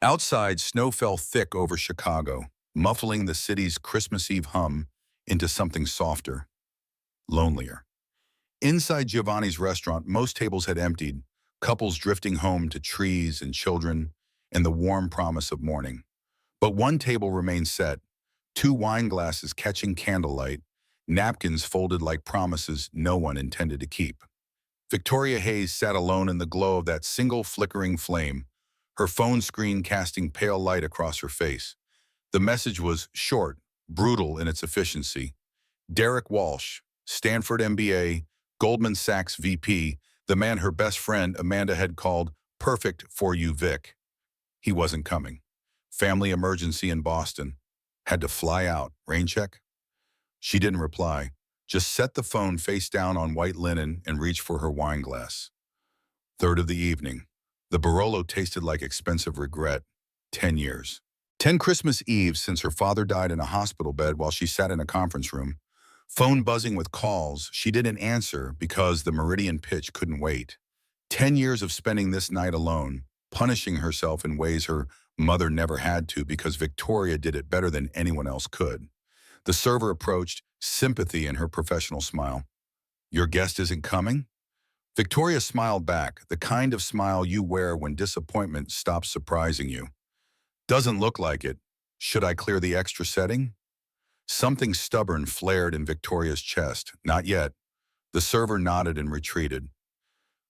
Outside, snow fell thick over Chicago, muffling the city's Christmas Eve hum into something softer, lonelier. Inside Giovanni's restaurant, most tables had emptied, couples drifting home to trees and children and the warm promise of morning. But one table remained set, two wine glasses catching candlelight, napkins folded like promises no one intended to keep. Victoria Hayes sat alone in the glow of that single flickering flame, her phone screen casting pale light across her face. The message was short, brutal in its efficiency. Derek Walsh, Stanford MBA, Goldman Sachs VP, the man her best friend Amanda had called perfect for you, Vic. He wasn't coming. Family emergency in Boston. Had to fly out. Rain check? She didn't reply, just set the phone face down on white linen and reached for her wine glass. Third of the evening. The Barolo tasted like expensive regret. 10 years. 10 Christmas Eves since her father died in a hospital bed while she sat in a conference room. Phone buzzing with calls she didn't answer because the meridian pitch couldn't wait. 10 years of spending this night alone, punishing herself in ways her mother never had to because Victoria did it better than anyone else could. The server approached, sympathy in her professional smile. "Your guest isn't coming?" Victoria smiled back, the kind of smile you wear when disappointment stops surprising you. "Doesn't look like it. Should I clear the extra setting?" Something stubborn flared in Victoria's chest. "Not yet." The server nodded and retreated.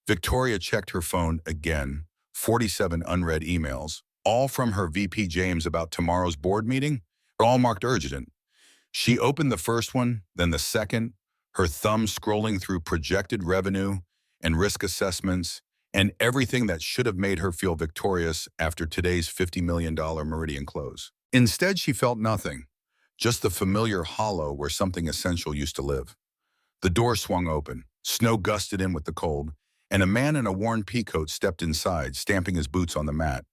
Victoria checked her phone again. 47 unread emails, all from her VP James about tomorrow's board meeting, all marked urgent. She opened the first one, then the second, her thumb scrolling through projected revenue and risk assessments and everything that should have made her feel victorious after today's $50 million Meridian close. Instead, she felt nothing, just the familiar hollow where something essential used to live. The door swung open, snow gusted in with the cold, and a man in a worn peacoat stepped inside, stamping his boots on the mat.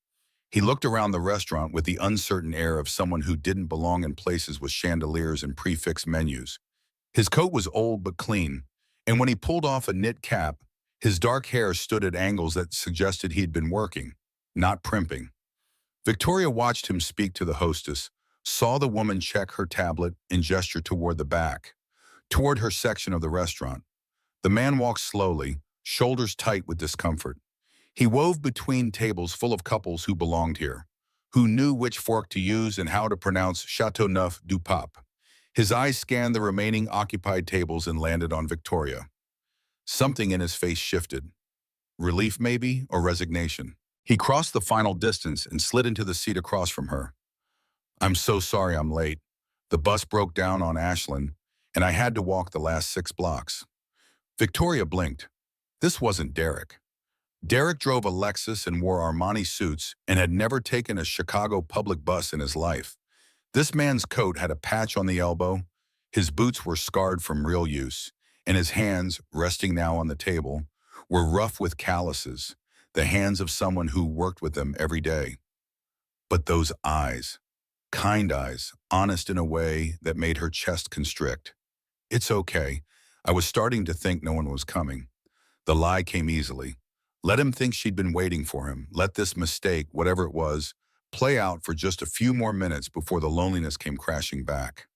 He looked around the restaurant with the uncertain air of someone who didn't belong in places with chandeliers and prefix menus. His coat was old but clean, and when he pulled off a knit cap, his dark hair stood at angles that suggested he'd been working, not primping. Victoria watched him speak to the hostess, saw the woman check her tablet and gesture toward the back, toward her section of the restaurant. The man walked slowly, shoulders tight with discomfort. He wove between tables full of couples who belonged here, who knew which fork to use and how to pronounce Chateauneuf du Pape. His eyes scanned the remaining occupied tables and landed on Victoria. Something in his face shifted. Relief maybe, or resignation. He crossed the final distance and slid into the seat across from her. "I'm so sorry I'm late. The bus broke down on Ashland, and I had to walk the last 6 blocks." Victoria blinked. This wasn't Derek. Derek drove a Lexus and wore Armani suits and had never taken a Chicago public bus in his life. This man's coat had a patch on the elbow, his boots were scarred from real use, and his hands, resting now on the table, were rough with calluses, the hands of someone who worked with them every day. But those eyes, kind eyes, honest in a way that made her chest constrict. "It's okay. I was starting to think no one was coming." The lie came easily. Let him think she'd been waiting for him. Let this mistake, whatever it was, play out for just a few more minutes before the loneliness came crashing back.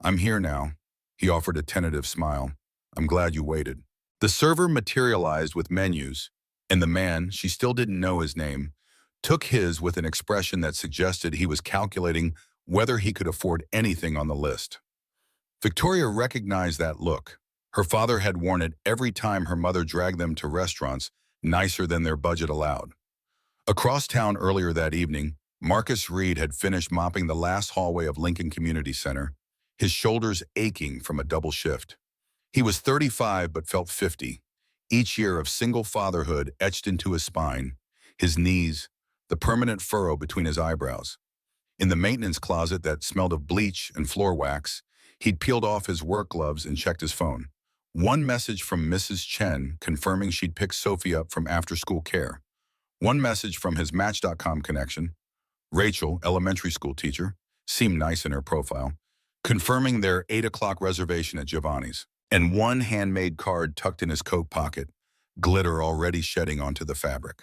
"I'm here now." He offered a tentative smile. "I'm glad you waited." The server materialized with menus, and the man, she still didn't know his name, took his with an expression that suggested he was calculating whether he could afford anything on the list. Victoria recognized that look. Her father had worn it every time her mother dragged them to restaurants nicer than their budget allowed. Across town earlier that evening, Marcus Reed had finished mopping the last hallway of Lincoln Community Center, his shoulders aching from a double shift. He was 35 but felt 50, each year of single fatherhood etched into his spine, his knees, the permanent furrow between his eyebrows. In the maintenance closet that smelled of bleach and floor wax, he'd peeled off his work gloves and checked his phone. One message from Mrs. Chen confirming she'd picked Sophie up from after-school care. One message from his Match.com connection, Rachel, elementary school teacher, seemed nice in her profile, confirming their 8 o'clock reservation at Giovanni's. And one handmade card tucked in his coat pocket, glitter already shedding onto the fabric.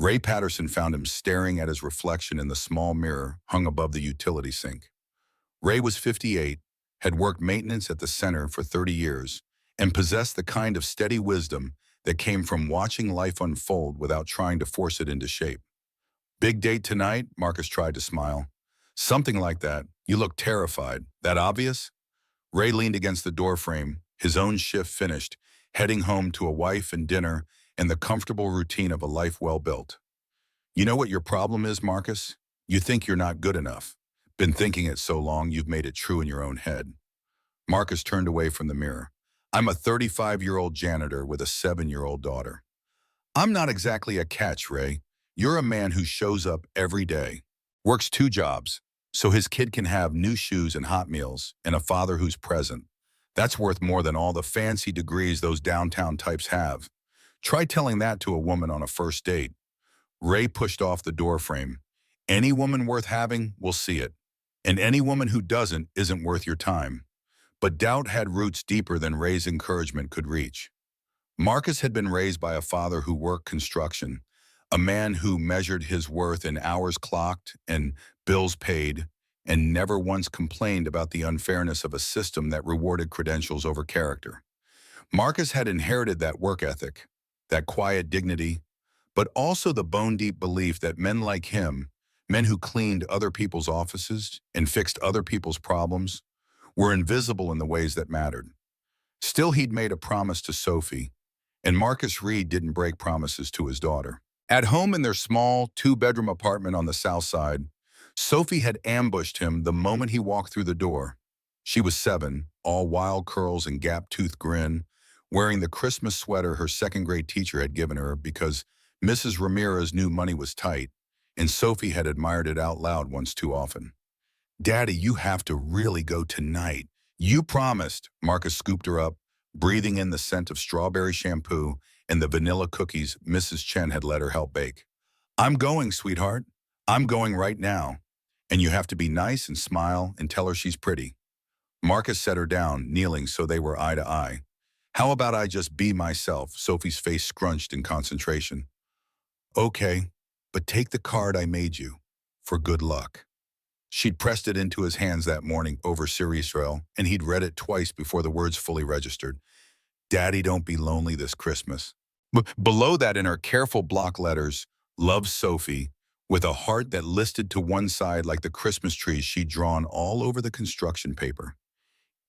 Ray Patterson found him staring at his reflection in the small mirror hung above the utility sink. Ray was 58, had worked maintenance at the center for 30 years, and possessed the kind of steady wisdom that came from watching life unfold without trying to force it into shape. Big date tonight? Marcus tried to smile. Something like that. You look terrified. That obvious? Ray leaned against the doorframe, his own shift finished, heading home to a wife and dinner and the comfortable routine of a life well built. You know what your problem is, Marcus? You think you're not good enough. Been thinking it so long you've made it true in your own head. Marcus turned away from the mirror. I'm a 35-year-old janitor with a 7-year-old daughter. I'm not exactly a catch, Ray. You're a man who shows up every day, works 2 jobs, so his kid can have new shoes and hot meals, and a father who's present. That's worth more than all the fancy degrees those downtown types have. Try telling that to a woman on a first date. Ray pushed off the doorframe. Any woman worth having will see it, and any woman who doesn't isn't worth your time. But doubt had roots deeper than Ray's encouragement could reach. Marcus had been raised by a father who worked construction, a man who measured his worth in hours clocked and bills paid, and never once complained about the unfairness of a system that rewarded credentials over character. Marcus had inherited that work ethic, that quiet dignity, but also the bone-deep belief that men like him, men who cleaned other people's offices and fixed other people's problems, were invisible in the ways that mattered. Still, he'd made a promise to Sophie, and Marcus Reed didn't break promises to his daughter. At home in their small 2-bedroom apartment on the south side, Sophie had ambushed him the moment he walked through the door. She was 7, all wild curls and gap-toothed grin, wearing the Christmas sweater her second-grade teacher had given her because Mrs. Ramirez knew money was tight, and Sophie had admired it out loud once too often. Daddy, you have to really go tonight. You promised. Marcus scooped her up, breathing in the scent of strawberry shampoo and the vanilla cookies Mrs. Chen had let her help bake. I'm going, sweetheart. I'm going right now. And you have to be nice and smile and tell her she's pretty. Marcus set her down, kneeling so they were eye to eye. How about I just be myself? Sophie's face scrunched in concentration. Okay, but take the card I made you. For good luck. She'd pressed it into his hands that morning over cereal, and he'd read it twice before the words fully registered. Daddy, don't be lonely this Christmas. Below that, in her careful block letters, Love, Sophie, with a heart that listed to one side like the Christmas trees she'd drawn all over the construction paper,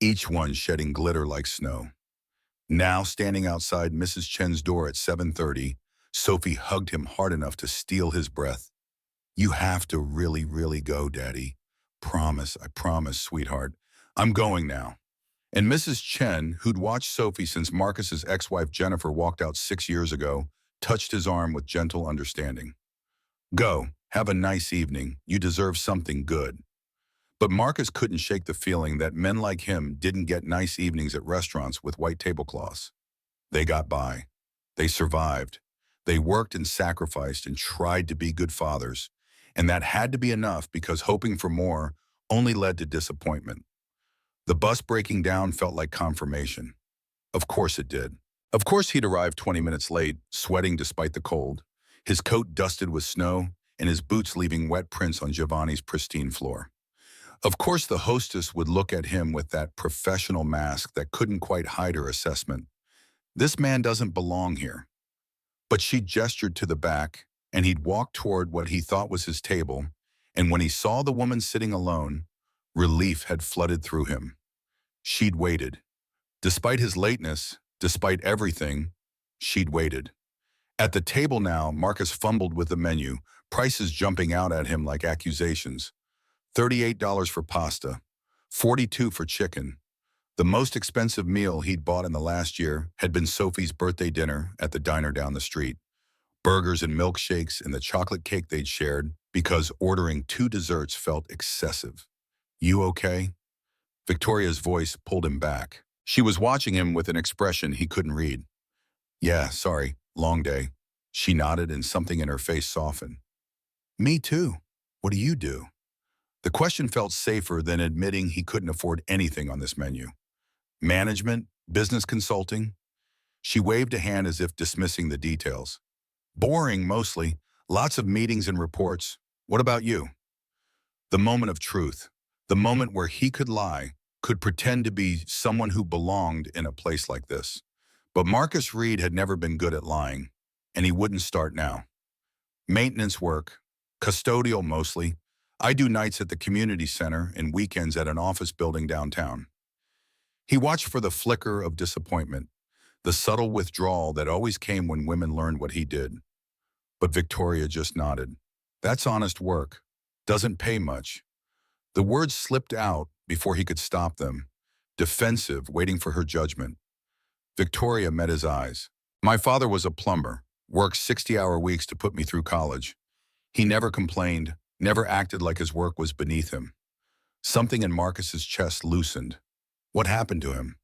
each one shedding glitter like snow. Now, standing outside Mrs. Chen's door at 7:30, Sophie hugged him hard enough to steal his breath. You have to really, really go, Daddy. Promise, I promise, sweetheart. I'm going now. And Mrs. Chen, who'd watched Sophie since Marcus's ex-wife Jennifer walked out 6 years ago, touched his arm with gentle understanding. Go, have a nice evening. You deserve something good. But Marcus couldn't shake the feeling that men like him didn't get nice evenings at restaurants with white tablecloths. They got by. They survived. They worked and sacrificed and tried to be good fathers. And that had to be enough because hoping for more only led to disappointment. The bus breaking down felt like confirmation. Of course it did. Of course he'd arrived 20 minutes late, sweating despite the cold, his coat dusted with snow, and his boots leaving wet prints on Giovanni's pristine floor. Of course the hostess would look at him with that professional mask that couldn't quite hide her assessment. This man doesn't belong here. But she gestured to the back, and he'd walked toward what he thought was his table, and when he saw the woman sitting alone, relief had flooded through him. She'd waited. Despite his lateness, despite everything, she'd waited. At the table now, Marcus fumbled with the menu, prices jumping out at him like accusations. $38 for pasta, $42 for chicken. The most expensive meal he'd bought in the last year had been Sophie's birthday dinner at the diner down the street. Burgers and milkshakes and the chocolate cake they'd shared because ordering 2 desserts felt excessive. You okay? Victoria's voice pulled him back. She was watching him with an expression he couldn't read. Yeah, sorry, long day. She nodded and something in her face softened. Me too. What do you do? The question felt safer than admitting he couldn't afford anything on this menu. Management? Business consulting? She waved a hand as if dismissing the details. Boring, mostly. Lots of meetings and reports. What about you? The moment of truth. The moment where he could lie, could pretend to be someone who belonged in a place like this. But Marcus Reed had never been good at lying, and he wouldn't start now. Maintenance work, custodial mostly. I do nights at the community center and weekends at an office building downtown. He watched for the flicker of disappointment, the subtle withdrawal that always came when women learned what he did. But Victoria just nodded. That's honest work. Doesn't pay much. The words slipped out before he could stop them, defensive, waiting for her judgment. Victoria met his eyes. My father was a plumber, worked 60-hour weeks to put me through college. He never complained, never acted like his work was beneath him. Something in Marcus's chest loosened. What happened to him?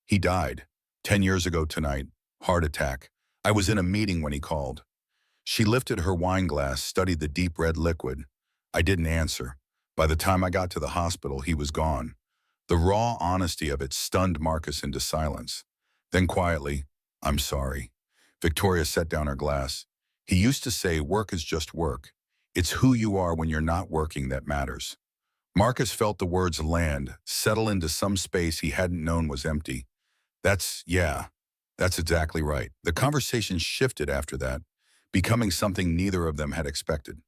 He died. 10 years ago tonight. Heart attack. I was in a meeting when he called. She lifted her wine glass, studied the deep red liquid. I didn't answer. By the time I got to the hospital, he was gone. The raw honesty of it stunned Marcus into silence. Then quietly, I'm sorry. Victoria set down her glass. He used to say work is just work. It's who you are when you're not working that matters. Marcus felt the words land, settle into some space he hadn't known was empty. That's exactly right. The conversation shifted after that, becoming something neither of them had expected.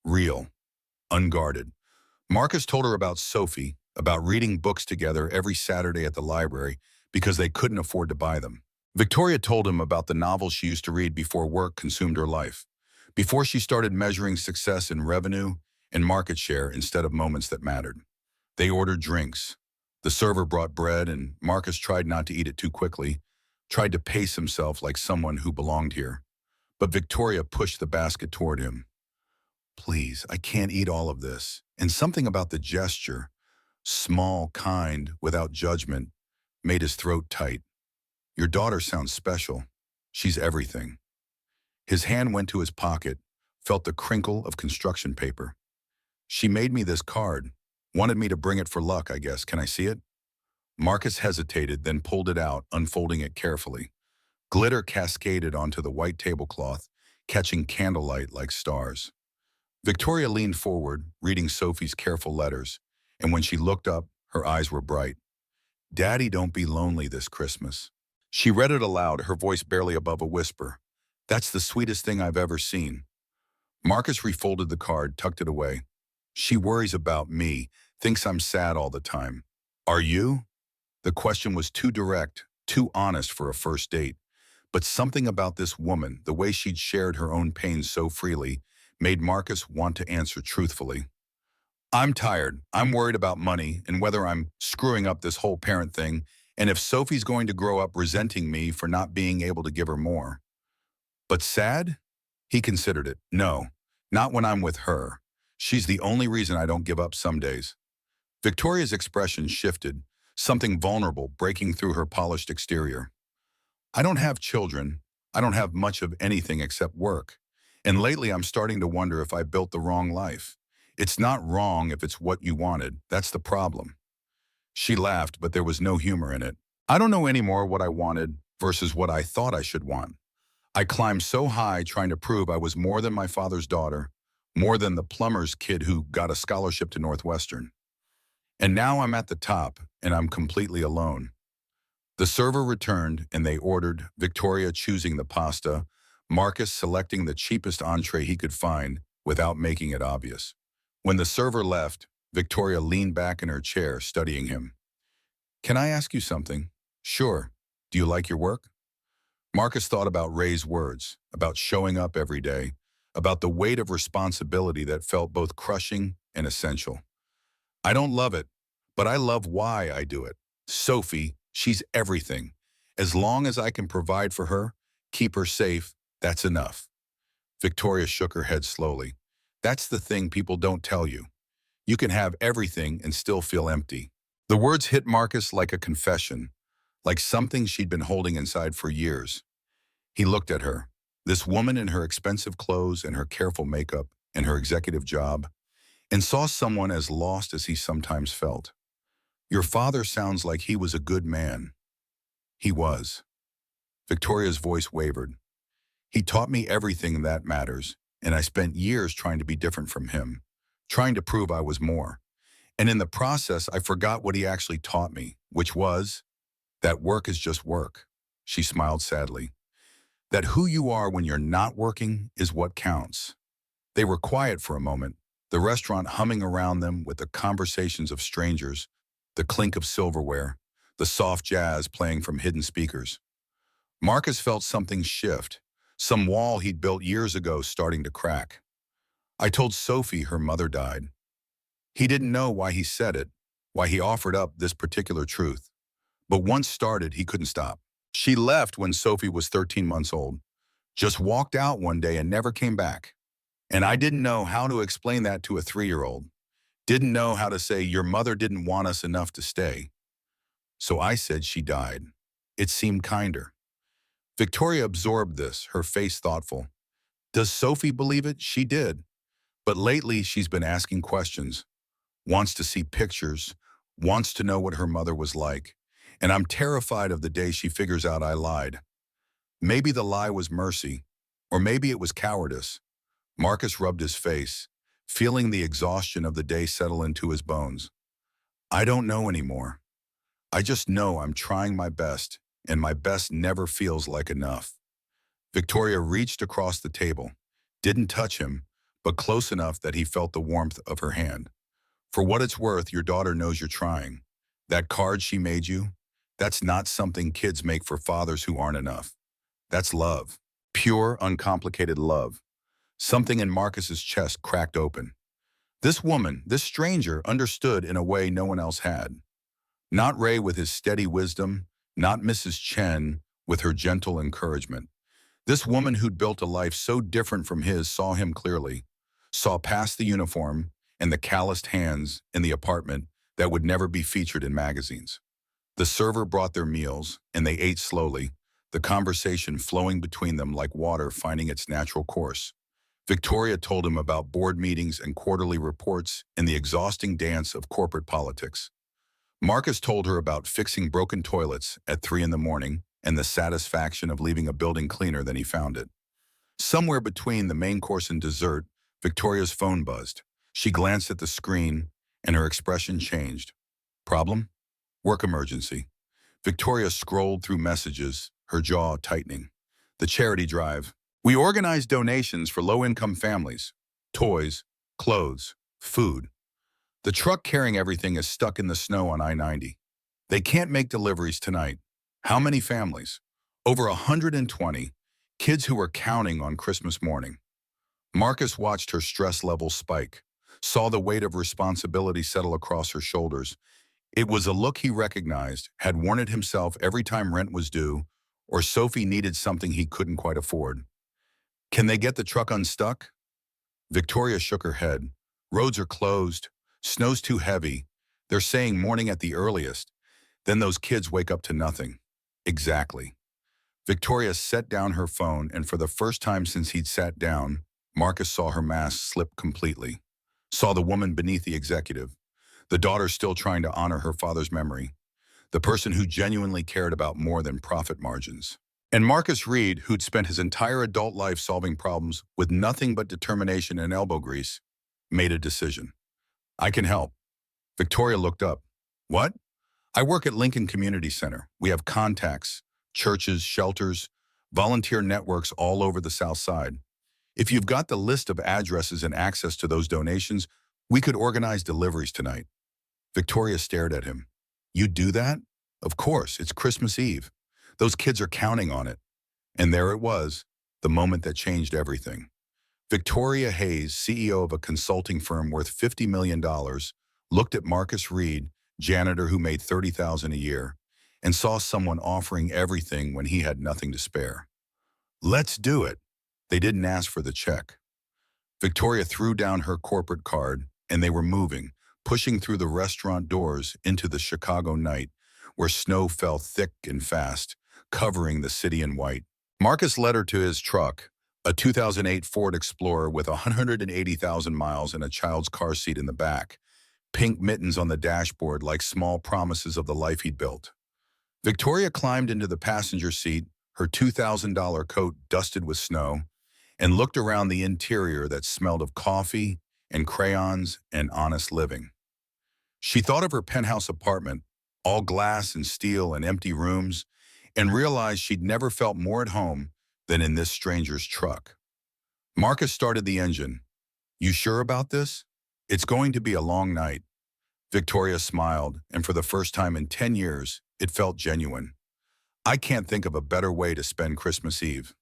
Real, unguarded. Marcus told her about Sophie, about reading books together every Saturday at the library because they couldn't afford to buy them. Victoria told him about the novels she used to read before work consumed her life, before she started measuring success in revenue and market share instead of moments that mattered. They ordered drinks. The server brought bread, and Marcus tried not to eat it too quickly, tried to pace himself like someone who belonged here. But Victoria pushed the basket toward him. Please, I can't eat all of this. And something about the gesture, small, kind, without judgment, made his throat tight. Your daughter sounds special. She's everything. His hand went to his pocket, felt the crinkle of construction paper. She made me this card. Wanted me to bring it for luck, I guess. Can I see it? Marcus hesitated, then pulled it out, unfolding it carefully. Glitter cascaded onto the white tablecloth, catching candlelight like stars. Victoria leaned forward, reading Sophie's careful letters, and when she looked up, her eyes were bright. Daddy, don't be lonely this Christmas. She read it aloud, her voice barely above a whisper. That's the sweetest thing I've ever seen. Marcus refolded the card, tucked it away. She worries about me, thinks I'm sad all the time. Are you? The question was too direct, too honest for a first date. But something about this woman, the way she'd shared her own pain so freely, made Marcus want to answer truthfully. I'm tired. I'm worried about money and whether I'm screwing up this whole parent thing, and if Sophie's going to grow up resenting me for not being able to give her more. But sad? He considered it. No, not when I'm with her. She's the only reason I don't give up some days. Victoria's expression shifted, something vulnerable breaking through her polished exterior. I don't have children. I don't have much of anything except work. And lately I'm starting to wonder if I built the wrong life. It's not wrong if it's what you wanted. That's the problem. She laughed, but there was no humor in it. I don't know anymore what I wanted versus what I thought I should want. I climbed so high trying to prove I was more than my father's daughter, more than the plumber's kid who got a scholarship to Northwestern. And now I'm at the top, and I'm completely alone. The server returned, and they ordered, Victoria choosing the pasta, Marcus selecting the cheapest entree he could find without making it obvious. When the server left, Victoria leaned back in her chair, studying him. Can I ask you something? Sure. Do you like your work? Marcus thought about Ray's words, about showing up every day, about the weight of responsibility that felt both crushing and essential. I don't love it, but I love why I do it. Sophie, she's everything. As long as I can provide for her, keep her safe, that's enough. Victoria shook her head slowly. That's the thing people don't tell you. You can have everything and still feel empty. The words hit Marcus like a confession, like something she'd been holding inside for years. He looked at her, this woman in her expensive clothes and her careful makeup and her executive job, and saw someone as lost as he sometimes felt. Your father sounds like he was a good man. He was. Victoria's voice wavered. He taught me everything that matters. and I spent years trying to be different from him, trying to prove I was more. And in the process, I forgot what he actually taught me, which was that work is just work. She smiled sadly. That who you are when you're not working is what counts. They were quiet for a moment, the restaurant humming around them with the conversations of strangers, the clink of silverware, the soft jazz playing from hidden speakers. Marcus felt something shift, some wall he'd built years ago starting to crack. I told Sophie her mother died. He didn't know why he said it, why he offered up this particular truth. But once started, he couldn't stop. She left when Sophie was 13 months old, just walked out one day and never came back. And I didn't know how to explain that to a 3-year-old. Didn't know how to say, your mother didn't want us enough to stay. So I said she died. It seemed kinder. Victoria absorbed this, her face thoughtful. Does Sophie believe it? She did. But lately she's been asking questions, wants to see pictures, wants to know what her mother was like. And I'm terrified of the day she figures out I lied. Maybe the lie was mercy, or maybe it was cowardice. Marcus rubbed his face, feeling the exhaustion of the day settle into his bones. I don't know anymore. I just know I'm trying my best, and my best never feels like enough. Victoria reached across the table, didn't touch him, but close enough that he felt the warmth of her hand. For what it's worth, your daughter knows you're trying. That card she made you, that's not something kids make for fathers who aren't enough. That's love. Pure, uncomplicated love. Something in Marcus's chest cracked open. This woman, this stranger, understood in a way no one else had. Not Ray with his steady wisdom, not Mrs. Chen with her gentle encouragement. This woman who'd built a life so different from his saw him clearly, saw past the uniform and the calloused hands in the apartment that would never be featured in magazines. The server brought their meals, and they ate slowly, the conversation flowing between them like water finding its natural course. Victoria told him about board meetings and quarterly reports and the exhausting dance of corporate politics. Marcus told her about fixing broken toilets at 3 in the morning and the satisfaction of leaving a building cleaner than he found it. Somewhere between the main course and dessert, Victoria's phone buzzed. She glanced at the screen, and her expression changed. Problem? Work emergency. Victoria scrolled through messages, her jaw tightening. The charity drive. We organize donations for low-income families. Toys, clothes, food. The truck carrying everything is stuck in the snow on I-90. They can't make deliveries tonight. How many families? Over 120. Kids who were counting on Christmas morning. Marcus watched her stress level spike, saw the weight of responsibility settle across her shoulders. It was a look he recognized, had worn it himself every time rent was due, or Sophie needed something he couldn't quite afford. Can they get the truck unstuck? Victoria shook her head. Roads are closed. Snow's too heavy. They're saying morning at the earliest. Then those kids wake up to nothing. Exactly. Victoria set down her phone, and for the first time since he'd sat down, Marcus saw her mask slip completely. Saw the woman beneath the executive. The daughter still trying to honor her father's memory. The person who genuinely cared about more than profit margins. And Marcus Reed, who'd spent his entire adult life solving problems with nothing but determination and elbow grease, made a decision. I can help. Victoria looked up. What? I work at Lincoln Community Center. We have contacts, churches, shelters, volunteer networks all over the South Side. If you've got the list of addresses and access to those donations, we could organize deliveries tonight. Victoria stared at him. You do that? Of course, it's Christmas Eve. Those kids are counting on it. And there it was, the moment that changed everything. Victoria Hayes, CEO of a consulting firm worth $50 million, looked at Marcus Reed, janitor who made $30,000 a year, and saw someone offering everything when he had nothing to spare. Let's do it. They didn't ask for the check. Victoria threw down her corporate card, and they were moving, pushing through the restaurant doors into the Chicago night, where snow fell thick and fast, covering the city in white. Marcus led her to his truck, a 2008 Ford Explorer with 180,000 miles and a child's car seat in the back, pink mittens on the dashboard like small promises of the life he'd built. Victoria climbed into the passenger seat, her $2,000 coat dusted with snow, and looked around the interior that smelled of coffee and crayons and honest living. She thought of her penthouse apartment, all glass and steel and empty rooms, and realized she'd never felt more at home than in this stranger's truck. Marcus started the engine. "You sure about this? It's going to be a long night." Victoria smiled, and for the first time in 10 years, it felt genuine. "I can't think of a better way to spend Christmas Eve."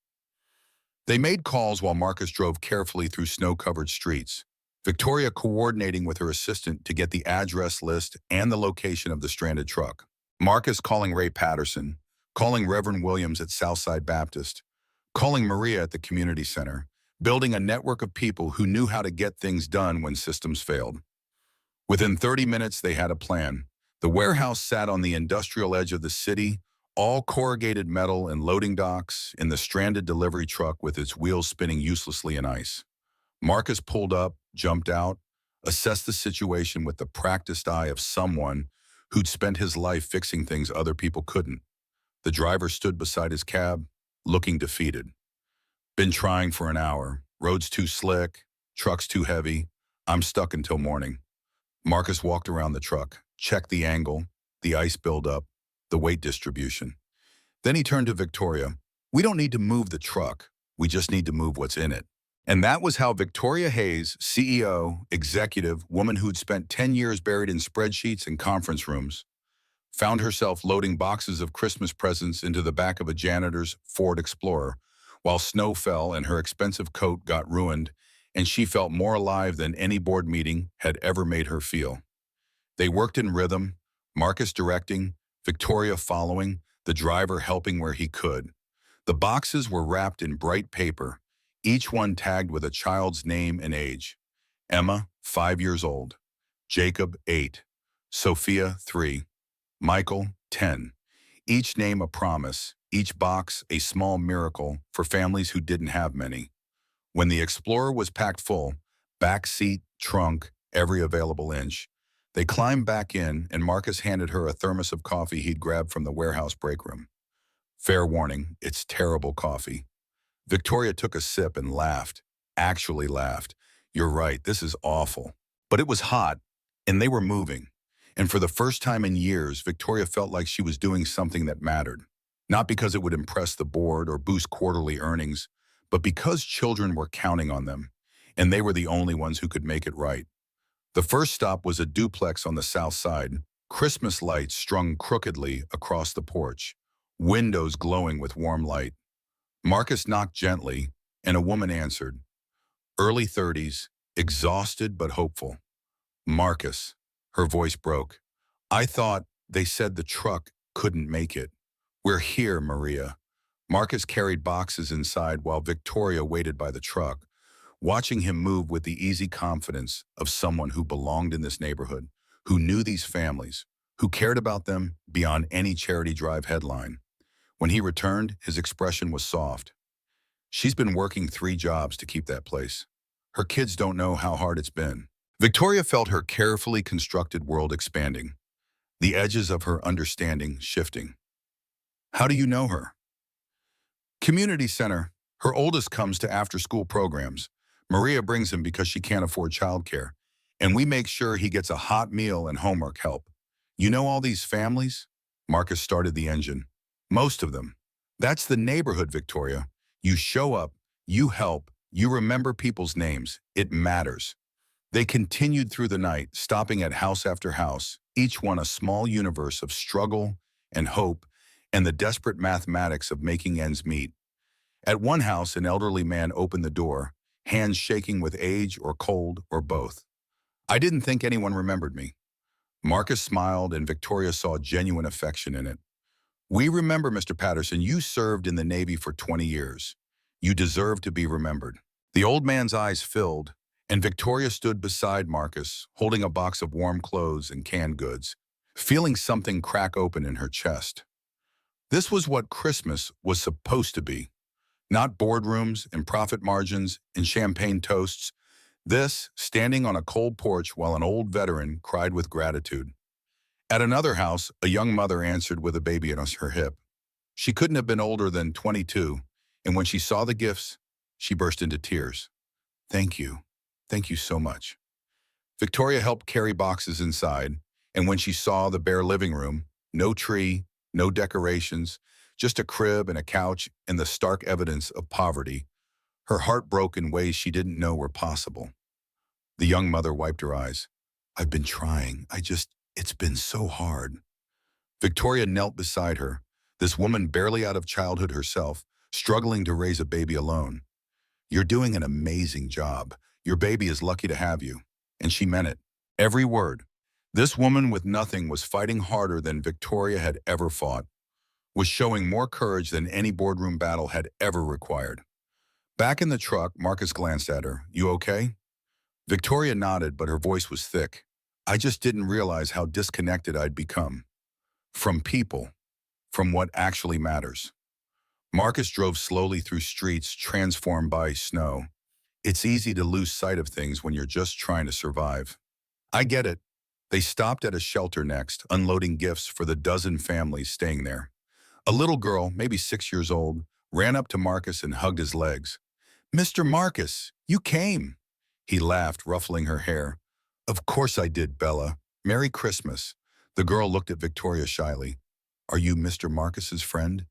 They made calls while Marcus drove carefully through snow-covered streets, Victoria coordinating with her assistant to get the address list and the location of the stranded truck. Marcus calling Ray Patterson, calling Reverend Williams at Southside Baptist, calling Maria at the community center, building a network of people who knew how to get things done when systems failed. Within 30 minutes, they had a plan. The warehouse sat on the industrial edge of the city, all corrugated metal and loading docks, in the stranded delivery truck with its wheels spinning uselessly in ice. Marcus pulled up, jumped out, assessed the situation with the practiced eye of someone who'd spent his life fixing things other people couldn't. The driver stood beside his cab, looking defeated. "Been trying for an hour. Road's too slick, truck's too heavy. I'm stuck until morning." Marcus walked around the truck, checked the angle, the ice buildup, the weight distribution. Then he turned to Victoria. "We don't need to move the truck. We just need to move what's in it." And that was how Victoria Hayes, CEO, executive, woman who'd spent 10 years buried in spreadsheets and conference rooms, found herself loading boxes of Christmas presents into the back of a janitor's Ford Explorer, while snow fell and her expensive coat got ruined, and she felt more alive than any board meeting had ever made her feel. They worked in rhythm, Marcus directing, Victoria following, the driver helping where he could. The boxes were wrapped in bright paper, each one tagged with a child's name and age. Emma, 5 years old. Jacob, 8. Sophia, 3. Michael, 10. Each name a promise, each box a small miracle for families who didn't have many. When the Explorer was packed full, back seat, trunk, every available inch, they climbed back in and Marcus handed her a thermos of coffee he'd grabbed from the warehouse break room. "Fair warning, it's terrible coffee." Victoria took a sip and laughed, actually laughed. "You're right, this is awful." But it was hot, and they were moving. And for the first time in years, Victoria felt like she was doing something that mattered. Not because it would impress the board or boost quarterly earnings, but because children were counting on them, and they were the only ones who could make it right. The first stop was a duplex on the south side, Christmas lights strung crookedly across the porch, windows glowing with warm light. Marcus knocked gently, and a woman answered. Early 30s, exhausted but hopeful. "Marcus," her voice broke. "I thought they said the truck couldn't make it." "We're here, Maria." Marcus carried boxes inside while Victoria waited by the truck, watching him move with the easy confidence of someone who belonged in this neighborhood, who knew these families, who cared about them beyond any charity drive headline. When he returned, his expression was soft. "She's been working 3 jobs to keep that place. Her kids don't know how hard it's been." Victoria felt her carefully constructed world expanding, the edges of her understanding shifting. "How do you know her?" "Community center. Her oldest comes to after-school programs. Maria brings him because she can't afford childcare. And we make sure he gets a hot meal and homework help. You know all these families?" Marcus started the engine. "Most of them. That's the neighborhood, Victoria. You show up, you help, you remember people's names. It matters." They continued through the night, stopping at house after house, each one a small universe of struggle and hope and the desperate mathematics of making ends meet. At one house, an elderly man opened the door, hands shaking with age or cold or both. "I didn't think anyone remembered me." Marcus smiled, and Victoria saw genuine affection in it. "We remember, Mr. Patterson. You served in the Navy for 20 years. You deserve to be remembered." The old man's eyes filled, and Victoria stood beside Marcus, holding a box of warm clothes and canned goods, feeling something crack open in her chest. This was what Christmas was supposed to be. Not boardrooms and profit margins and champagne toasts. This, standing on a cold porch while an old veteran cried with gratitude. At another house, a young mother answered with a baby on her hip. She couldn't have been older than 22, and when she saw the gifts, She burst into tears. Thank you. Thank you so much. Victoria helped carry boxes inside, and when she saw the bare living room, no tree, no decorations, just a crib and a couch and the stark evidence of poverty, her heart broke in ways she didn't know were possible. The young mother wiped her eyes. I've been trying. It's been so hard. Victoria knelt beside her, this woman barely out of childhood herself, struggling to raise a baby alone. You're doing an amazing job. Your baby is lucky to have you. And she meant it. Every word. This woman with nothing was fighting harder than Victoria had ever fought, was showing more courage than any boardroom battle had ever required. Back in the truck, Marcus glanced at her. You okay? Victoria nodded, but her voice was thick. I just didn't realize how disconnected I'd become. From people. From what actually matters. Marcus drove slowly through streets transformed by snow. It's easy to lose sight of things when you're just trying to survive. I get it. They stopped at a shelter next, unloading gifts for the dozen families staying there. A little girl, maybe 6 years old, ran up to Marcus and hugged his legs. Mr. Marcus, you came. He laughed, ruffling her hair. Of course I did, Bella. Merry Christmas. The girl looked at Victoria shyly. Are you Mr. Marcus's friend?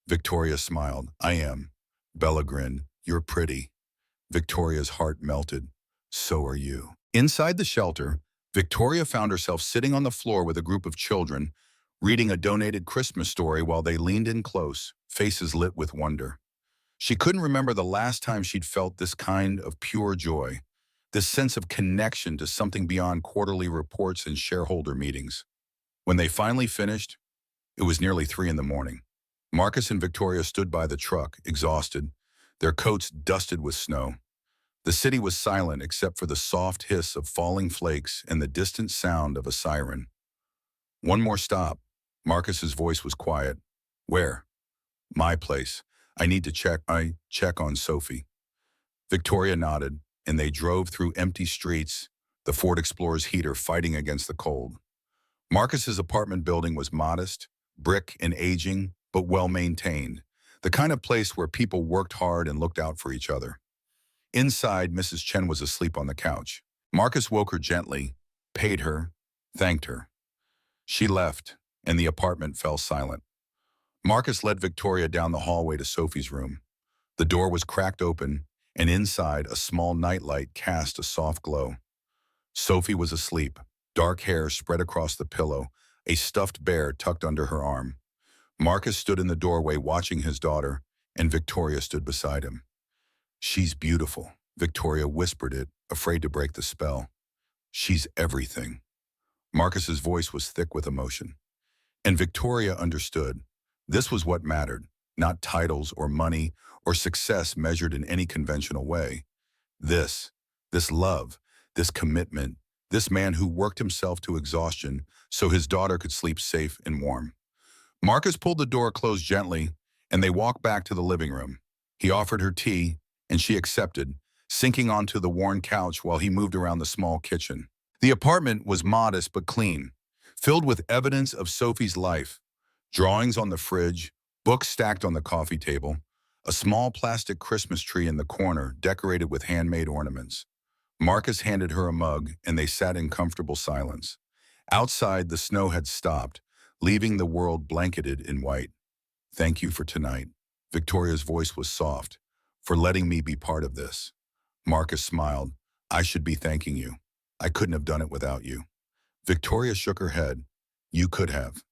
Victoria smiled. I am. Bella grinned. You're pretty. Victoria's heart melted. So are you. Inside the shelter, Victoria found herself sitting on the floor with a group of children, reading a donated Christmas story while they leaned in close, faces lit with wonder. She couldn't remember the last time she'd felt this kind of pure joy, this sense of connection to something beyond quarterly reports and shareholder meetings. When they finally finished, it was nearly 3 in the morning. Marcus and Victoria stood by the truck, exhausted, their coats dusted with snow. The city was silent except for the soft hiss of falling flakes and the distant sound of a siren. One more stop. Marcus's voice was quiet. Where? My place. I need to check on Sophie. Victoria nodded, and they drove through empty streets, the Ford Explorer's heater fighting against the cold. Marcus's apartment building was modest, brick and aging, but well-maintained, the kind of place where people worked hard and looked out for each other. Inside, Mrs. Chen was asleep on the couch. Marcus woke her gently, paid her, thanked her. She left, and the apartment fell silent. Marcus led Victoria down the hallway to Sophie's room. The door was cracked open, and inside a small nightlight cast a soft glow. Sophie was asleep, dark hair spread across the pillow, a stuffed bear tucked under her arm. Marcus stood in the doorway watching his daughter, and Victoria stood beside him. She's beautiful, Victoria whispered it, afraid to break the spell. She's everything. Marcus's voice was thick with emotion. And Victoria understood. This was what mattered, not titles or money or success measured in any conventional way. This love, this commitment, this man who worked himself to exhaustion so his daughter could sleep safe and warm. Marcus pulled the door closed gently, and they walked back to the living room. He offered her tea, and she accepted, sinking onto the worn couch while he moved around the small kitchen. The apartment was modest but clean, filled with evidence of Sophie's life. Drawings on the fridge, books stacked on the coffee table, a small plastic Christmas tree in the corner decorated with handmade ornaments. Marcus handed her a mug, and they sat in comfortable silence. Outside, the snow had stopped, leaving the world blanketed in white. Thank you for tonight. Victoria's voice was soft. For letting me be part of this. Marcus smiled. I should be thanking you. I couldn't have done it without you. Victoria shook her head. You could have.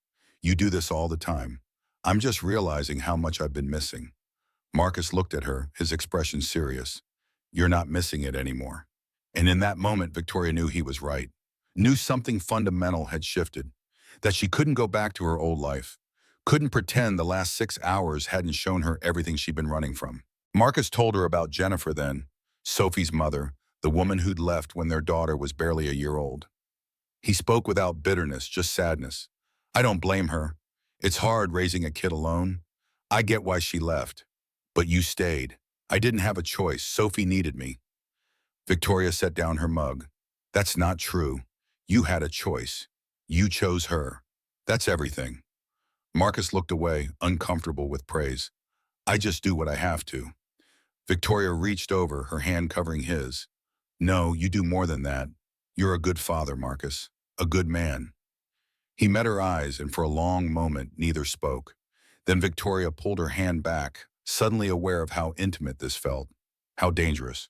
You do this all the time. I'm just realizing how much I've been missing. Marcus looked at her, his expression serious. You're not missing it anymore. And in that moment, Victoria knew he was right. Knew something fundamental had shifted. That she couldn't go back to her old life. Couldn't pretend the last 6 hours hadn't shown her everything she'd been running from. Marcus told her about Jennifer then, Sophie's mother, the woman who'd left when their daughter was barely a year old. He spoke without bitterness, just sadness. I don't blame her. It's hard raising a kid alone. I get why she left. But you stayed. I didn't have a choice. Sophie needed me. Victoria set down her mug. That's not true. You had a choice. You chose her. That's everything. Marcus looked away, uncomfortable with praise. I just do what I have to. Victoria reached over, her hand covering his. No, you do more than that. You're a good father, Marcus. A good man. He met her eyes, and for a long moment, neither spoke. Then Victoria pulled her hand back, suddenly aware of how intimate this felt. How dangerous.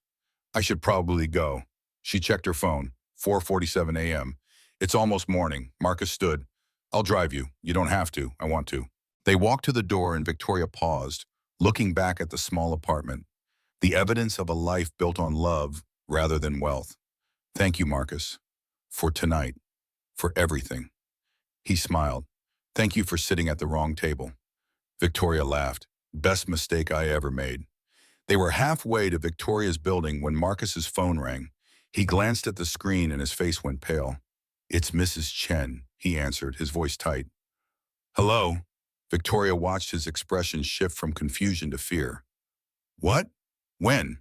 I should probably go. She checked her phone. 4:47 a.m. It's almost morning. Marcus stood. I'll drive you. You don't have to. I want to. They walked to the door and Victoria paused, looking back at the small apartment. The evidence of a life built on love rather than wealth. Thank you, Marcus. For tonight. For everything. He smiled. Thank you for sitting at the wrong table. Victoria laughed. Best mistake I ever made. They were halfway to Victoria's building when Marcus's phone rang. He glanced at the screen and his face went pale. It's Mrs. Chen, he answered, his voice tight. Hello? Victoria watched his expression shift from confusion to fear. What? When?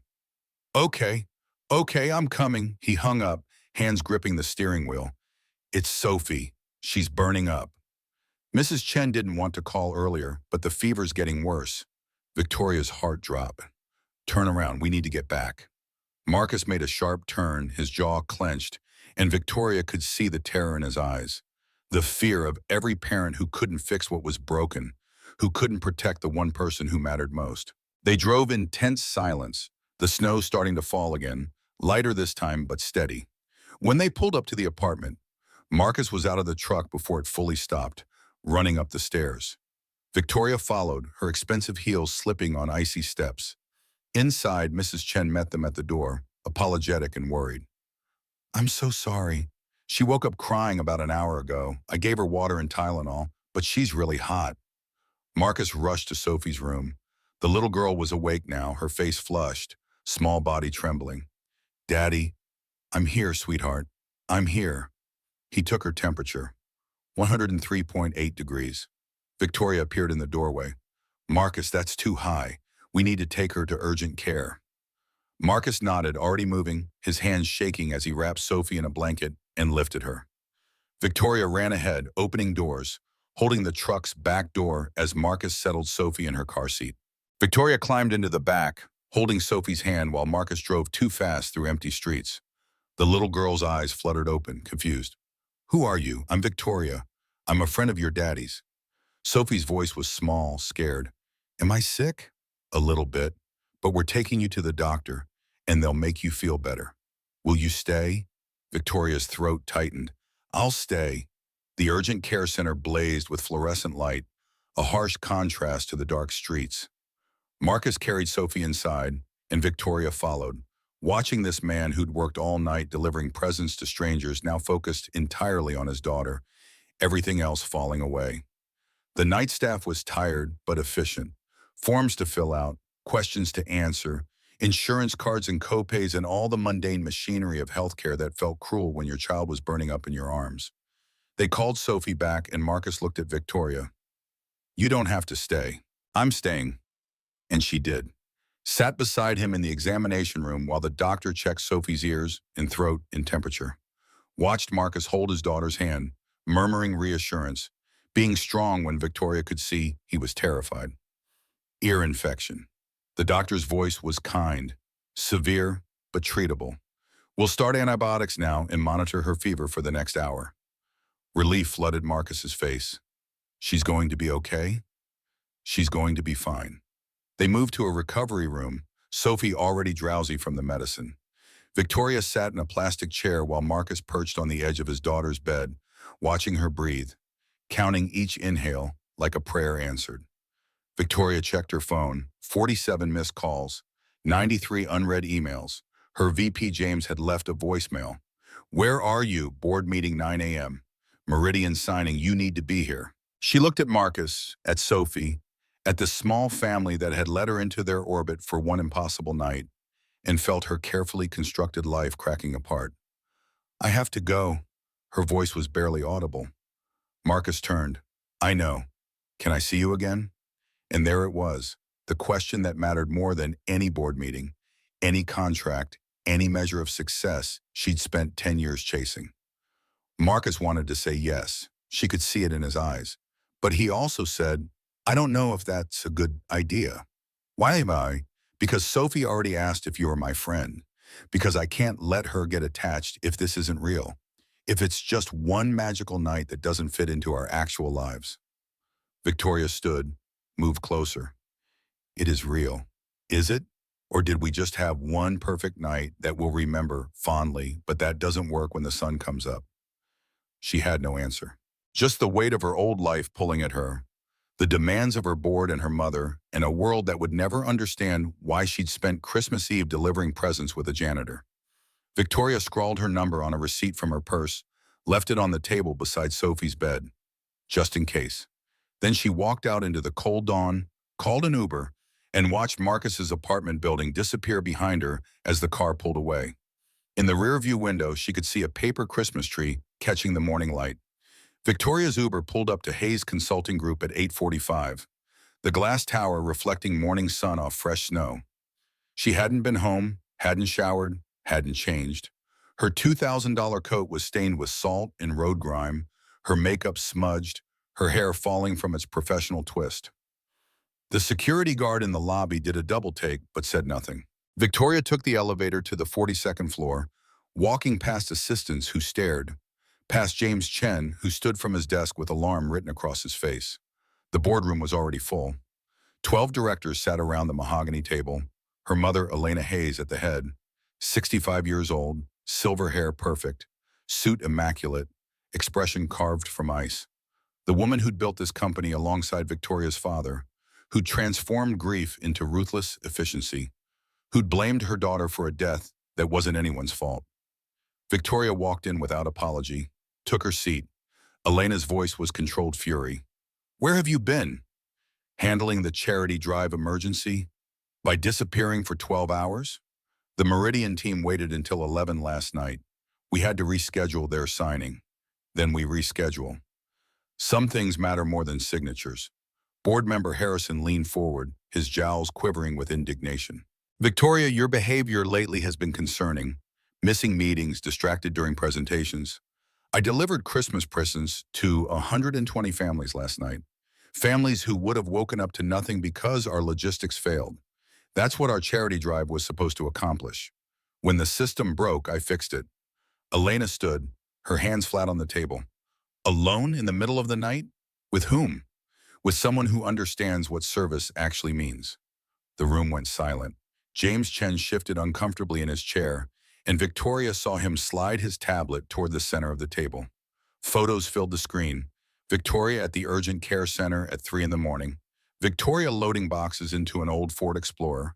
Okay. Okay, I'm coming. He hung up, hands gripping the steering wheel. It's Sophie. She's burning up. Mrs. Chen didn't want to call earlier, but the fever's getting worse. Victoria's heart dropped. Turn around, we need to get back. Marcus made a sharp turn, his jaw clenched, and Victoria could see the terror in his eyes. The fear of every parent who couldn't fix what was broken, who couldn't protect the one person who mattered most. They drove in tense silence, the snow starting to fall again, lighter this time but steady. When they pulled up to the apartment, Marcus was out of the truck before it fully stopped, running up the stairs. Victoria followed, her expensive heels slipping on icy steps. Inside, Mrs. Chen met them at the door, apologetic and worried. I'm so sorry. She woke up crying about an hour ago. I gave her water and Tylenol, but she's really hot. Marcus rushed to Sophie's room. The little girl was awake now, her face flushed, small body trembling. Daddy, I'm here, sweetheart. I'm here. He took her temperature. 103.8 degrees. Victoria appeared in the doorway. Marcus, that's too high. We need to take her to urgent care. Marcus nodded, already moving, his hands shaking as he wrapped Sophie in a blanket and lifted her. Victoria ran ahead, opening doors, holding the truck's back door as Marcus settled Sophie in her car seat. Victoria climbed into the back, holding Sophie's hand while Marcus drove too fast through empty streets. The little girl's eyes fluttered open, confused. Who are you? I'm Victoria. I'm a friend of your daddy's. Sophie's voice was small, scared. Am I sick? A little bit, but we're taking you to the doctor, and they'll make you feel better. Will you stay? Victoria's throat tightened. I'll stay. The urgent care center blazed with fluorescent light, a harsh contrast to the dark streets. Marcus carried Sophie inside, and Victoria followed, watching this man who'd worked all night delivering presents to strangers now focused entirely on his daughter, everything else falling away. The night staff was tired but efficient. Forms to fill out, questions to answer, insurance cards and copays, and all the mundane machinery of healthcare that felt cruel when your child was burning up in your arms. They called Sophie back and Marcus looked at Victoria. You don't have to stay. I'm staying. And she did. Sat beside him in the examination room while the doctor checked Sophie's ears and throat and temperature. Watched Marcus hold his daughter's hand, murmuring reassurance, being strong when Victoria could see he was terrified. Ear infection. The doctor's voice was kind, severe, but treatable. We'll start antibiotics now and monitor her fever for the next hour. Relief flooded Marcus's face. She's going to be okay? She's going to be fine. They moved to a recovery room, Sophie already drowsy from the medicine. Victoria sat in a plastic chair while Marcus perched on the edge of his daughter's bed, watching her breathe, counting each inhale like a prayer answered. Victoria checked her phone, 47 missed calls, 93 unread emails. Her VP James had left a voicemail. Where are you? Board meeting 9 a.m. Meridian signing, you need to be here. She looked at Marcus, at Sophie, at the small family that had led her into their orbit for one impossible night, and felt her carefully constructed life cracking apart. I have to go. Her voice was barely audible. Marcus turned. I know. Can I see you again? And there it was, the question that mattered more than any board meeting, any contract, any measure of success she'd spent 10 years chasing. Marcus wanted to say yes. She could see it in his eyes. But he also said, I don't know if that's a good idea. Why am I? Because Sophie already asked if you were my friend. Because I can't let her get attached if this isn't real. If it's just one magical night that doesn't fit into our actual lives. Victoria stood, moved closer. It is real. Is it? Or did we just have one perfect night that we'll remember fondly, but that doesn't work when the sun comes up? She had no answer. Just the weight of her old life pulling at her, the demands of her board and her mother, and a world that would never understand why she'd spent Christmas Eve delivering presents with a janitor. Victoria scrawled her number on a receipt from her purse, left it on the table beside Sophie's bed, just in case. Then she walked out into the cold dawn, called an Uber, and watched Marcus's apartment building disappear behind her as the car pulled away. In the rearview window, she could see a paper Christmas tree catching the morning light. Victoria's Uber pulled up to Hayes Consulting Group at 8:45, the glass tower reflecting morning sun off fresh snow. She hadn't been home, hadn't showered, hadn't changed. Her $2,000 coat was stained with salt and road grime, her makeup smudged, her hair falling from its professional twist. The security guard in the lobby did a double take but said nothing. Victoria took the elevator to the 42nd floor, walking past assistants who stared, past James Chen, who stood from his desk with alarm written across his face. The boardroom was already full. 12 directors sat around the mahogany table, her mother, Elena Hayes, at the head, 65 years old, silver hair perfect, suit immaculate, expression carved from ice. The woman who'd built this company alongside Victoria's father, who'd transformed grief into ruthless efficiency, who'd blamed her daughter for a death that wasn't anyone's fault. Victoria walked in without apology, took her seat. Elena's voice was controlled fury. Where have you been? Handling the charity drive emergency? By disappearing for 12 hours? The Meridian team waited until 11 last night. We had to reschedule their signing. Then we reschedule. Some things matter more than signatures. Board member Harrison leaned forward, his jowls quivering with indignation. Victoria, your behavior lately has been concerning. Missing meetings, distracted during presentations. I delivered Christmas presents to 120 families last night. Families who would have woken up to nothing because our logistics failed. That's what our charity drive was supposed to accomplish. When the system broke, I fixed it. Elena stood, her hands flat on the table. Alone in the middle of the night? With whom? With someone who understands what service actually means. The room went silent. James Chen shifted uncomfortably in his chair, and Victoria saw him slide his tablet toward the center of the table. Photos filled the screen. Victoria at the urgent care center at 3 in the morning. Victoria loading boxes into an old Ford Explorer.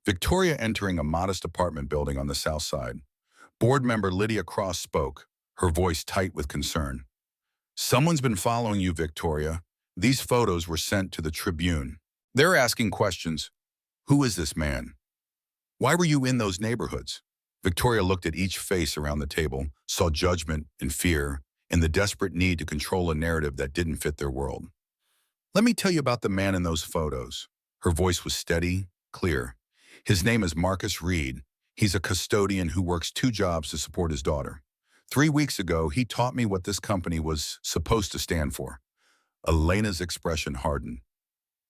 Victoria entering a modest apartment building on the south side. Board member Lydia Cross spoke, her voice tight with concern. Someone's been following you, Victoria. These photos were sent to the Tribune. They're asking questions. Who is this man? Why were you in those neighborhoods? Victoria looked at each face around the table, saw judgment and fear, and the desperate need to control a narrative that didn't fit their world. Let me tell you about the man in those photos. Her voice was steady, clear. His name is Marcus Reed. He's a custodian who works 2 jobs to support his daughter. 3 weeks ago, he taught me what this company was supposed to stand for. Elena's expression hardened.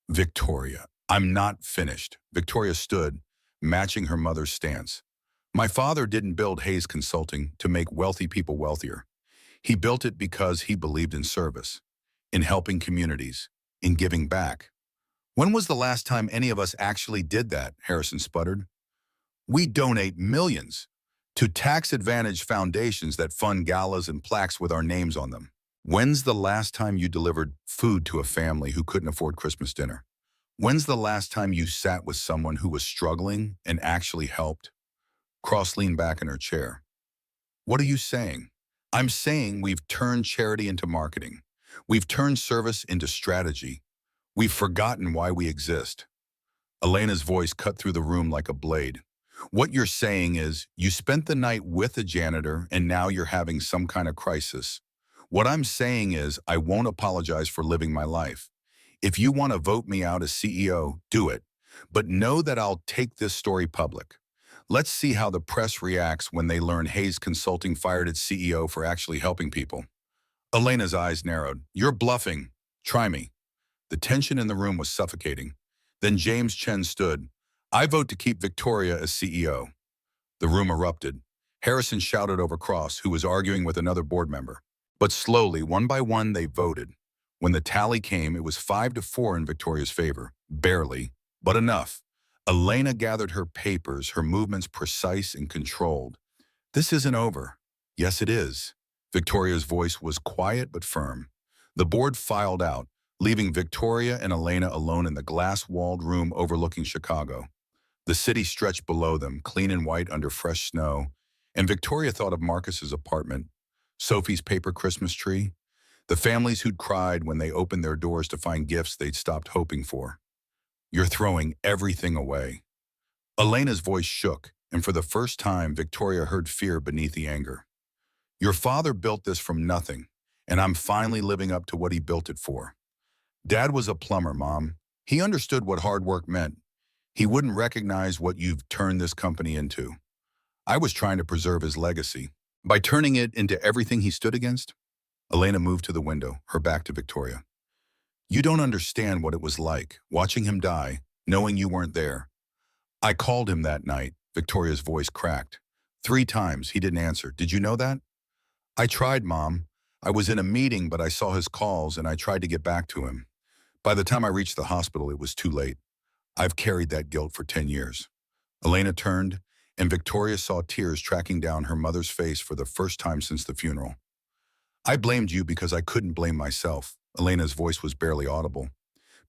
Victoria, I'm not finished. Victoria stood, matching her mother's stance. My father didn't build Hayes Consulting to make wealthy people wealthier. He built it because he believed in service, in helping communities, in giving back. When was the last time any of us actually did that? Harrison sputtered. We donate millions to tax-advantaged foundations that fund galas and plaques with our names on them. When's the last time you delivered food to a family who couldn't afford Christmas dinner? When's the last time you sat with someone who was struggling and actually helped? Cross leaned back in her chair. What are you saying? I'm saying we've turned charity into marketing. We've turned service into strategy. We've forgotten why we exist. Elena's voice cut through the room like a blade. What you're saying is, you spent the night with a janitor and now you're having some kind of crisis. What I'm saying is, I won't apologize for living my life. If you want to vote me out as CEO, do it. But know that I'll take this story public. Let's see how the press reacts when they learn Hayes Consulting fired its CEO for actually helping people. Elena's eyes narrowed. You're bluffing. Try me. The tension in the room was suffocating. Then James Chen stood. I vote to keep Victoria as CEO. The room erupted. Harrison shouted over Cross, who was arguing with another board member. But slowly, one by one, they voted. When the tally came, it was 5-4 in Victoria's favor. Barely, but enough. Elena gathered her papers, her movements precise and controlled. This isn't over. Yes, it is. Victoria's voice was quiet but firm. The board filed out, leaving Victoria and Elena alone in the glass-walled room overlooking Chicago. The city stretched below them, clean and white under fresh snow, and Victoria thought of Marcus's apartment, Sophie's paper Christmas tree, the families who'd cried when they opened their doors to find gifts they'd stopped hoping for. You're throwing everything away. Elena's voice shook, and for the first time, Victoria heard fear beneath the anger. Your father built this from nothing, and I'm finally living up to what he built it for. Dad was a plumber, Mom. He understood what hard work meant. He wouldn't recognize what you've turned this company into. I was trying to preserve his legacy. By turning it into everything he stood against? Elena moved to the window, her back to Victoria. You don't understand what it was like, watching him die, knowing you weren't there. I called him that night. Victoria's voice cracked. 3 times, he didn't answer. Did you know that? I tried, Mom. I was in a meeting, but I saw his calls and I tried to get back to him. By the time I reached the hospital, it was too late. I've carried that guilt for 10 years. Elena turned, and Victoria saw tears tracking down her mother's face for the first time since the funeral. I blamed you because I couldn't blame myself. Elena's voice was barely audible.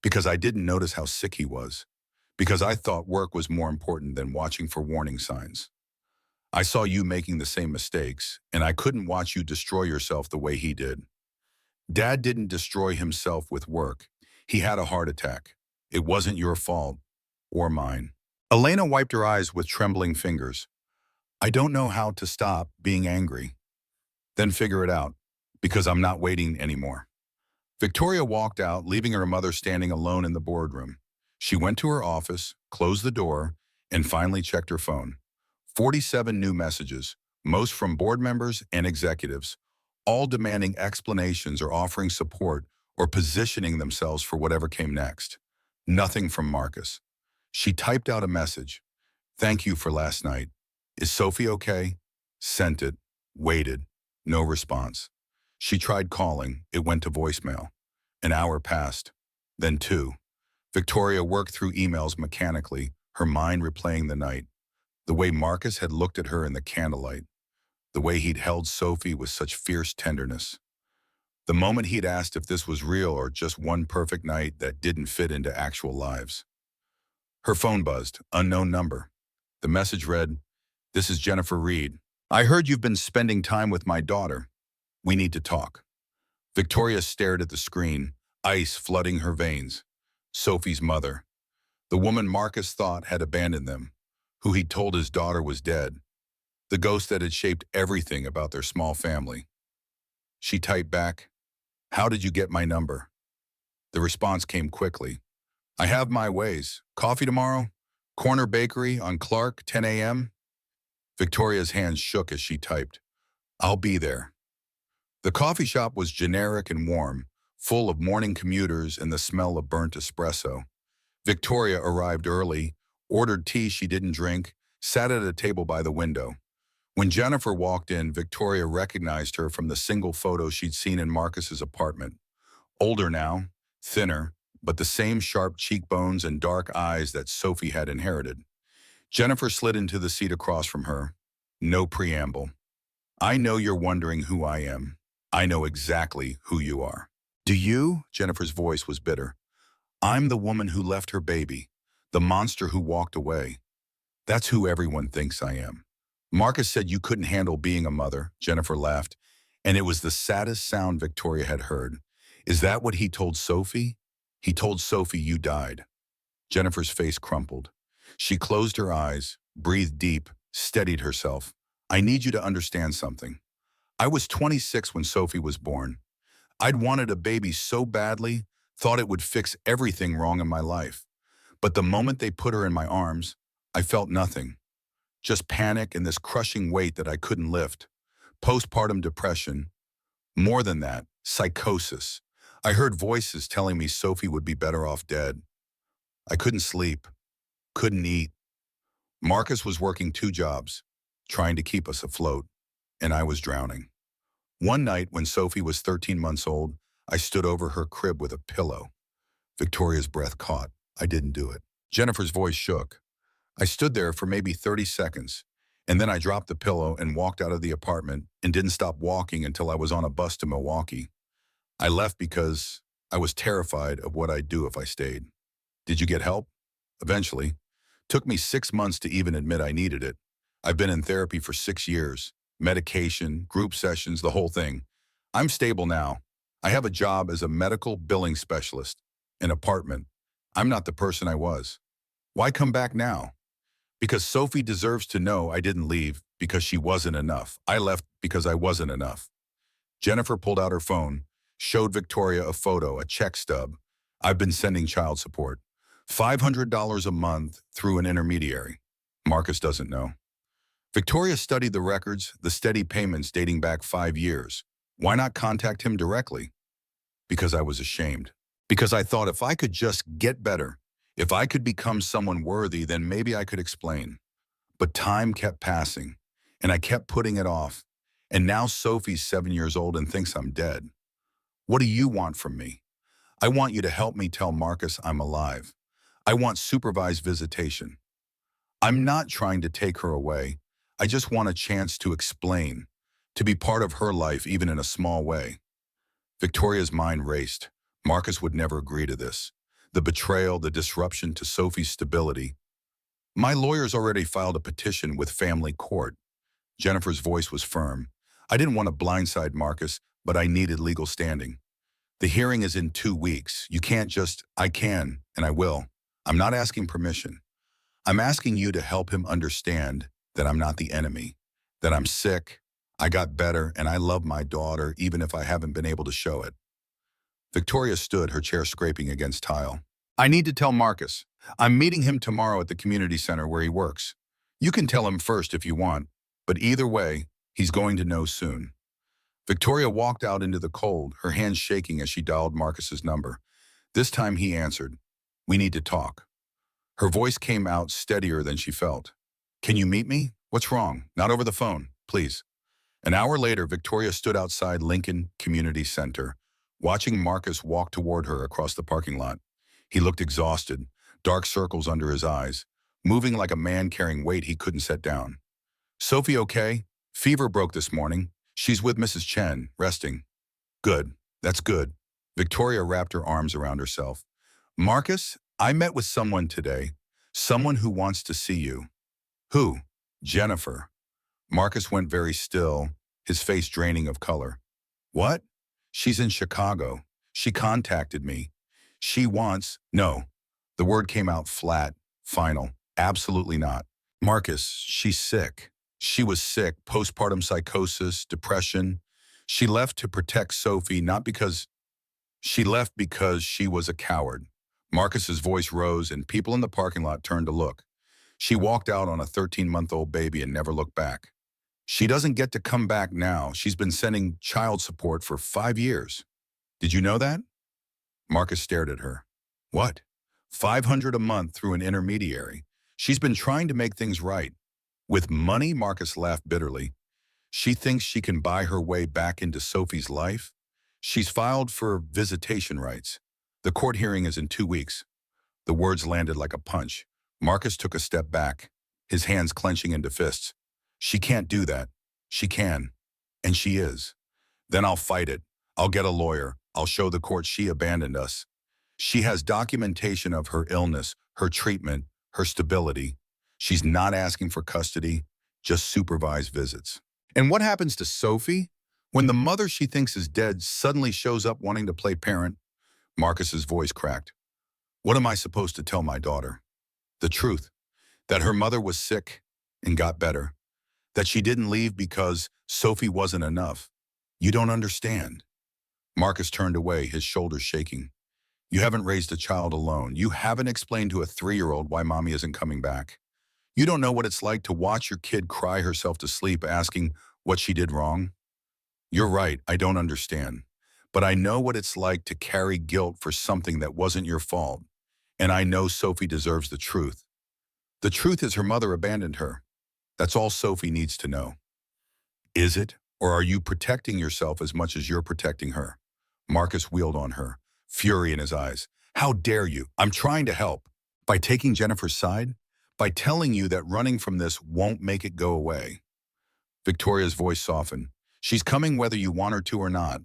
Because I didn't notice how sick he was. Because I thought work was more important than watching for warning signs. I saw you making the same mistakes, and I couldn't watch you destroy yourself the way he did. Dad didn't destroy himself with work. He had a heart attack. It wasn't your fault, or mine. Elena wiped her eyes with trembling fingers. I don't know how to stop being angry. Then figure it out, because I'm not waiting anymore. Victoria walked out, leaving her mother standing alone in the boardroom. She went to her office, closed the door, and finally checked her phone. 47 new messages, most from board members and executives, all demanding explanations or offering support or positioning themselves for whatever came next. Nothing from Marcus. She typed out a message. Thank you for last night. Is Sophie okay? Sent it. Waited. No response. She tried calling. It went to voicemail. An hour passed. Then 2. Victoria worked through emails mechanically, her mind replaying the night. The way Marcus had looked at her in the candlelight. The way he'd held Sophie with such fierce tenderness. The moment he'd asked if this was real or just one perfect night that didn't fit into actual lives. Her phone buzzed, unknown number. The message read, This is Jennifer Reed. I heard you've been spending time with my daughter. We need to talk. Victoria stared at the screen, ice flooding her veins. Sophie's mother. The woman Marcus thought had abandoned them, who he'd told his daughter was dead. The ghost that had shaped everything about their small family. She typed back, How did you get my number? The response came quickly. I have my ways. Coffee tomorrow? Corner Bakery on Clark, 10 a.m.? Victoria's hands shook as she typed. I'll be there. The coffee shop was generic and warm, full of morning commuters and the smell of burnt espresso. Victoria arrived early, ordered tea she didn't drink, sat at a table by the window. When Jennifer walked in, Victoria recognized her from the single photo she'd seen in Marcus's apartment. Older now, thinner, but the same sharp cheekbones and dark eyes that Sophie had inherited. Jennifer slid into the seat across from her. No preamble. I know you're wondering who I am. I know exactly who you are. Do you? Jennifer's voice was bitter. I'm the woman who left her baby, the monster who walked away. That's who everyone thinks I am. Marcus said you couldn't handle being a mother, Jennifer laughed, and it was the saddest sound Victoria had heard. Is that what he told Sophie? He told Sophie you died. Jennifer's face crumpled. She closed her eyes, breathed deep, steadied herself. I need you to understand something. I was 26 when Sophie was born. I'd wanted a baby so badly, thought it would fix everything wrong in my life. But the moment they put her in my arms, I felt nothing. Just panic and this crushing weight that I couldn't lift. Postpartum depression. More than that, psychosis. I heard voices telling me Sophie would be better off dead. I couldn't sleep, couldn't eat, Marcus was working 2 jobs, trying to keep us afloat, and I was drowning. One night when Sophie was 13 months old, I stood over her crib with a pillow. Victoria's breath caught. I didn't do it. Jennifer's voice shook. I stood there for maybe 30 seconds, and then I dropped the pillow and walked out of the apartment and didn't stop walking until I was on a bus to Milwaukee. I left because I was terrified of what I'd do if I stayed. Did you get help? Eventually. Took me 6 months to even admit I needed it. I've been in therapy for 6 years. Medication, group sessions, the whole thing. I'm stable now. I have a job as a medical billing specialist. An apartment. I'm not the person I was. Why come back now? Because Sophie deserves to know I didn't leave because she wasn't enough. I left because I wasn't enough. Jennifer pulled out her phone, showed Victoria a photo, a check stub. I've been sending child support. $500 a month through an intermediary. Marcus doesn't know. Victoria studied the records, the steady payments dating back 5 years. Why not contact him directly? Because I was ashamed. Because I thought if I could just get better, if I could become someone worthy, then maybe I could explain. But time kept passing, and I kept putting it off. And now Sophie's 7 years old and thinks I'm dead. What do you want from me? I want you to help me tell Marcus I'm alive. I want supervised visitation. I'm not trying to take her away. I just want a chance to explain, to be part of her life even in a small way. Victoria's mind raced. Marcus would never agree to this. The betrayal, the disruption to Sophie's stability. My lawyer's already filed a petition with family court. Jennifer's voice was firm. I didn't want to blindside Marcus, but I needed legal standing. The hearing is in 2 weeks. You can't just, I can, and I will. I'm not asking permission. I'm asking you to help him understand that I'm not the enemy, that I'm sick, I got better, and I love my daughter even if I haven't been able to show it. Victoria stood, her chair scraping against tile. I need to tell Marcus. I'm meeting him tomorrow at the community center where he works. You can tell him first if you want, but either way, he's going to know soon. Victoria walked out into the cold, her hands shaking as she dialed Marcus's number. This time he answered. We need to talk. Her voice came out steadier than she felt. Can you meet me? What's wrong? Not over the phone, please. An hour later, Victoria stood outside Lincoln Community Center, watching Marcus walk toward her across the parking lot. He looked exhausted, dark circles under his eyes, moving like a man carrying weight he couldn't set down. Sophie okay? Fever broke this morning. She's with Mrs. Chen, resting. Good. That's good. Victoria wrapped her arms around herself. Marcus, I met with someone today. Someone who wants to see you. Who? Jennifer. Marcus went very still, his face draining of color. What? She's in Chicago. She contacted me. She wants… No. The word came out flat, final. Absolutely not. Marcus, she's sick. She was sick, postpartum psychosis, depression. She left to protect Sophie, not because… She left because she was a coward. Marcus's voice rose and people in the parking lot turned to look. She walked out on a 13-month-old baby and never looked back. She doesn't get to come back now. She's been sending child support for 5 years. Did you know that? Marcus stared at her. What? $500 a month through an intermediary. She's been trying to make things right. With money, Marcus laughed bitterly. She thinks she can buy her way back into Sophie's life? She's filed for visitation rights. The court hearing is in 2 weeks. The words landed like a punch. Marcus took a step back, his hands clenching into fists. She can't do that. She can. And she is. Then I'll fight it. I'll get a lawyer. I'll show the court she abandoned us. She has documentation of her illness, her treatment, her stability. She's not asking for custody, just supervised visits. And what happens to Sophie? When the mother she thinks is dead suddenly shows up wanting to play parent, Marcus's voice cracked. What am I supposed to tell my daughter? The truth, that her mother was sick and got better, that she didn't leave because Sophie wasn't enough. You don't understand. Marcus turned away, his shoulders shaking. You haven't raised a child alone. You haven't explained to a 3-year-old why mommy isn't coming back. You don't know what it's like to watch your kid cry herself to sleep asking what she did wrong. You're right, I don't understand. But I know what it's like to carry guilt for something that wasn't your fault. And I know Sophie deserves the truth. The truth is her mother abandoned her. That's all Sophie needs to know. Is it? Or are you protecting yourself as much as you're protecting her? Marcus wheeled on her, fury in his eyes. How dare you? I'm trying to help. By taking Jennifer's side? By telling you that running from this won't make it go away. Victoria's voice softened. She's coming whether you want her to or not.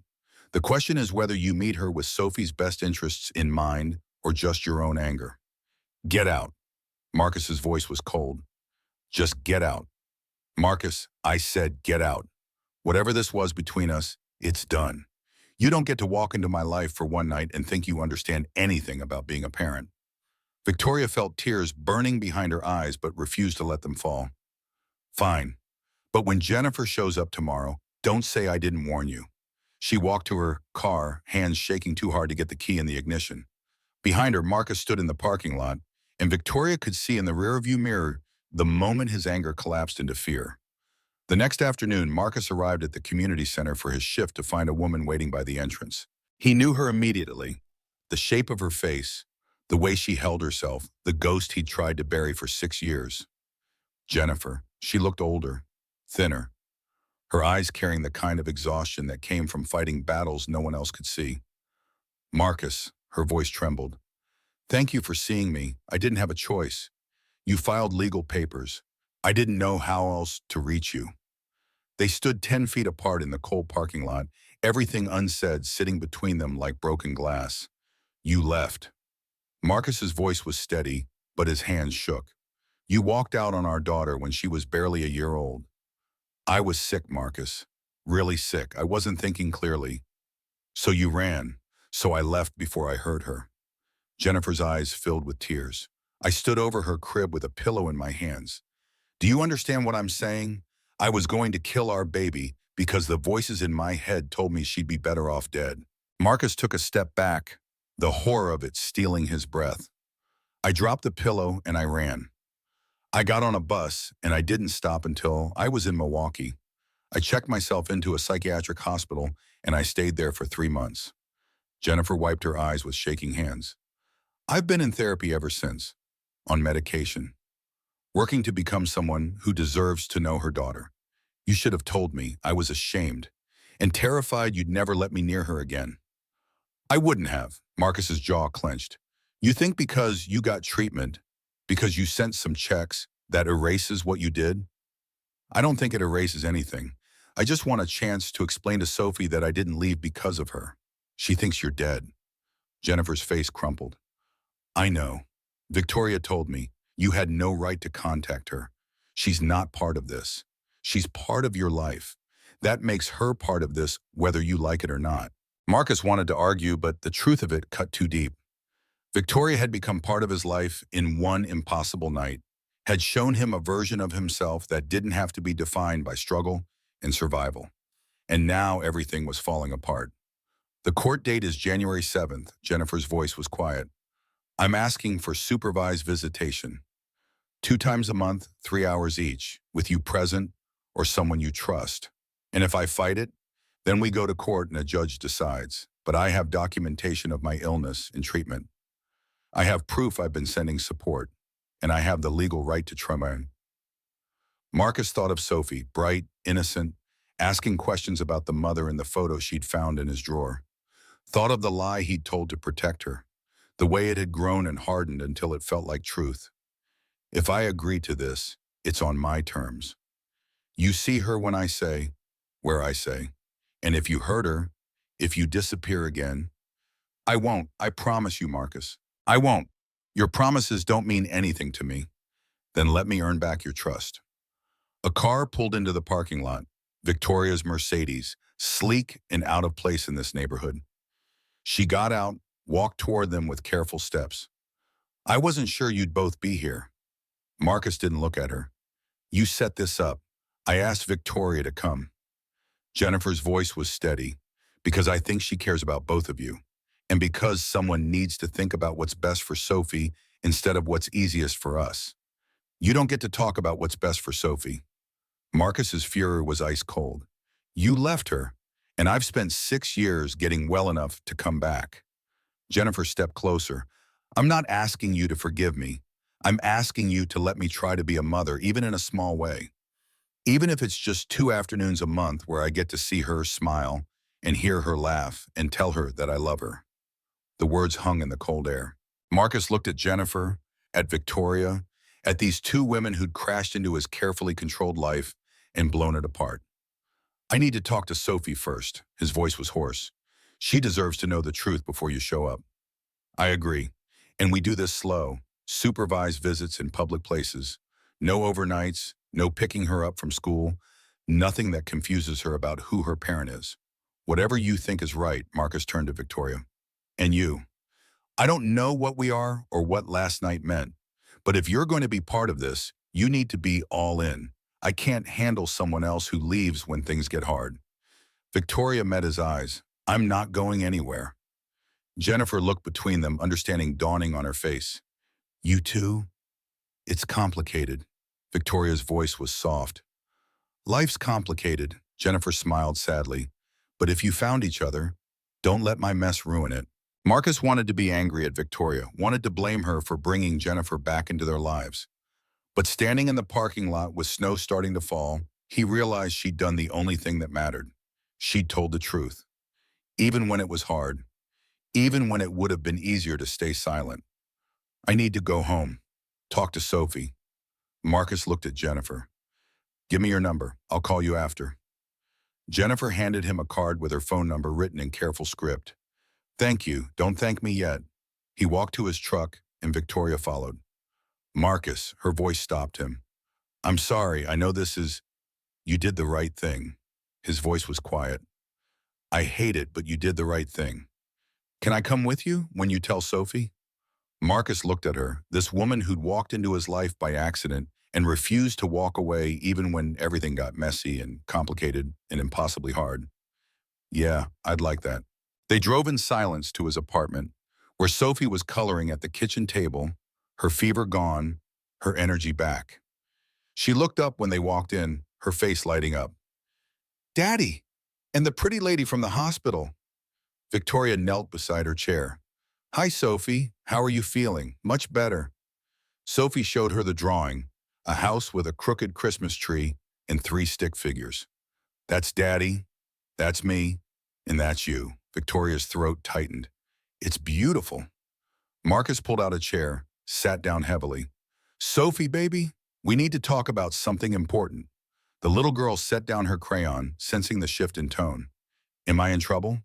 The question is whether you meet her with Sophie's best interests in mind or just your own anger. Get out. Marcus's voice was cold. Just get out. Marcus, I said get out. Whatever this was between us, it's done. You don't get to walk into my life for one night and think you understand anything about being a parent. Victoria felt tears burning behind her eyes but refused to let them fall. Fine. But when Jennifer shows up tomorrow, don't say I didn't warn you. She walked to her car, hands shaking too hard to get the key in the ignition. Behind her, Marcus stood in the parking lot, and Victoria could see in the rearview mirror the moment his anger collapsed into fear. The next afternoon, Marcus arrived at the community center for his shift to find a woman waiting by the entrance. He knew her immediately. The shape of her face, the way she held herself, the ghost he'd tried to bury for 6 years. Jennifer. She looked older, thinner, her eyes carrying the kind of exhaustion that came from fighting battles no one else could see. Marcus, her voice trembled. Thank you for seeing me. I didn't have a choice. You filed legal papers. I didn't know how else to reach you. They stood 10 feet apart in the cold parking lot, everything unsaid sitting between them like broken glass. You left. Marcus's voice was steady, but his hands shook. You walked out on our daughter when she was barely a year old. I was sick, Marcus. Really sick. I wasn't thinking clearly. So you ran. So I left before I hurt her. Jennifer's eyes filled with tears. I stood over her crib with a pillow in my hands. Do you understand what I'm saying? I was going to kill our baby because the voices in my head told me she'd be better off dead. Marcus took a step back, the horror of it stealing his breath. I dropped the pillow and I ran. I got on a bus and I didn't stop until I was in Milwaukee. I checked myself into a psychiatric hospital and I stayed there for 3 months. Jennifer wiped her eyes with shaking hands. I've been in therapy ever since, on medication, working to become someone who deserves to know her daughter. You should have told me. I was ashamed and terrified you'd never let me near her again. I wouldn't have. Marcus's jaw clenched. You think because you got treatment, because you sent some checks, that erases what you did? I don't think it erases anything. I just want a chance to explain to Sophie that I didn't leave because of her. She thinks you're dead. Jennifer's face crumpled. I know. Victoria told me you had no right to contact her. She's not part of this. She's part of your life. That makes her part of this whether you like it or not. Marcus wanted to argue, but the truth of it cut too deep. Victoria had become part of his life in one impossible night, had shown him a version of himself that didn't have to be defined by struggle and survival. And now everything was falling apart. The court date is January 7th. Jennifer's voice was quiet. I'm asking for supervised visitation. 2 times a month, 3 hours each, with you present or someone you trust. And if I fight it, then we go to court and a judge decides. But I have documentation of my illness and treatment. I have proof I've been sending support, and I have the legal right to try my. Marcus thought of Sophie, bright, innocent, asking questions about the mother in the photo she'd found in his drawer. Thought of the lie he'd told to protect her, the way it had grown and hardened until it felt like truth. If I agree to this, it's on my terms. You see her when I say, where I say, and if you hurt her, if you disappear again, I won't, I promise you, Marcus. I won't. Your promises don't mean anything to me. Then let me earn back your trust. A car pulled into the parking lot, Victoria's Mercedes, sleek and out of place in this neighborhood. She got out, walked toward them with careful steps. I wasn't sure you'd both be here. Marcus didn't look at her. You set this up. I asked Victoria to come. Jennifer's voice was steady, because I think she cares about both of you. And because someone needs to think about what's best for Sophie instead of what's easiest for us. You don't get to talk about what's best for Sophie. Marcus's fury was ice cold. You left her, and I've spent 6 years getting well enough to come back. Jennifer stepped closer. I'm not asking you to forgive me. I'm asking you to let me try to be a mother, even in a small way. Even if it's just 2 afternoons a month where I get to see her smile and hear her laugh and tell her that I love her." The words hung in the cold air. Marcus looked at Jennifer, at Victoria, at these two women who'd crashed into his carefully controlled life and blown it apart. "I need to talk to Sophie first." His voice was hoarse. "She deserves to know the truth before you show up." "I agree. And we do this slow. Supervised visits in public places. No overnights, no picking her up from school, nothing that confuses her about who her parent is. Whatever you think is right." Marcus turned to Victoria. "And you. I don't know what we are or what last night meant, but if you're going to be part of this, you need to be all in. I can't handle someone else who leaves when things get hard." Victoria met his eyes. "I'm not going anywhere." Jennifer looked between them, understanding dawning on her face. "You too? It's complicated." Victoria's voice was soft. "Life's complicated," Jennifer smiled sadly. "But if you found each other, don't let my mess ruin it." Marcus wanted to be angry at Victoria, wanted to blame her for bringing Jennifer back into their lives. But standing in the parking lot with snow starting to fall, he realized she'd done the only thing that mattered. She'd told the truth. Even when it was hard. Even when it would have been easier to stay silent. "I need to go home. Talk to Sophie." Marcus looked at Jennifer. "Give me your number. I'll call you after." Jennifer handed him a card with her phone number written in careful script. "Thank you. Don't thank me yet." He walked to his truck, and Victoria followed. "Marcus," her voice stopped him. "I'm sorry. I know this is—" "You did the right thing." His voice was quiet. "I hate it, but you did the right thing. Can I come with you when you tell Sophie?" Marcus looked at her, this woman who'd walked into his life by accident and refused to walk away even when everything got messy and complicated and impossibly hard. "Yeah, I'd like that." They drove in silence to his apartment, where Sophie was coloring at the kitchen table, her fever gone, her energy back. She looked up when they walked in, her face lighting up. "Daddy! And the pretty lady from the hospital." Victoria knelt beside her chair. "Hi, Sophie. How are you feeling?" "Much better." Sophie showed her the drawing, a house with a crooked Christmas tree and 3 stick figures. "That's Daddy, that's me, and that's you." Victoria's throat tightened. "It's beautiful." Marcus pulled out a chair, sat down heavily. "Sophie, baby, we need to talk about something important." The little girl set down her crayon, sensing the shift in tone. "Am I in trouble?"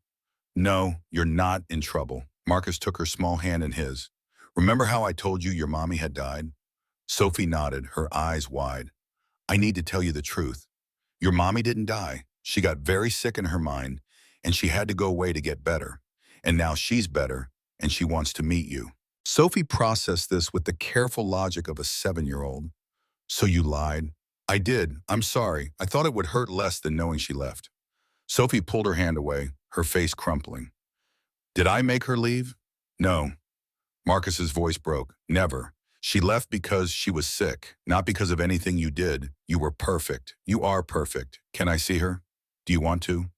"No, you're not in trouble." Marcus took her small hand in his. "Remember how I told you your mommy had died?" Sophie nodded, her eyes wide. "I need to tell you the truth. Your mommy didn't die. She got very sick in her mind, and she had to go away to get better. And now she's better, and she wants to meet you." Sophie processed this with the careful logic of a 7-year-old. "So you lied?" "I did. I'm sorry. I thought it would hurt less than knowing she left." Sophie pulled her hand away, her face crumpling. "Did I make her leave?" "No." Marcus's voice broke. "Never. She left because she was sick, not because of anything you did. You were perfect. You are perfect. Can I see her? Do you want to?"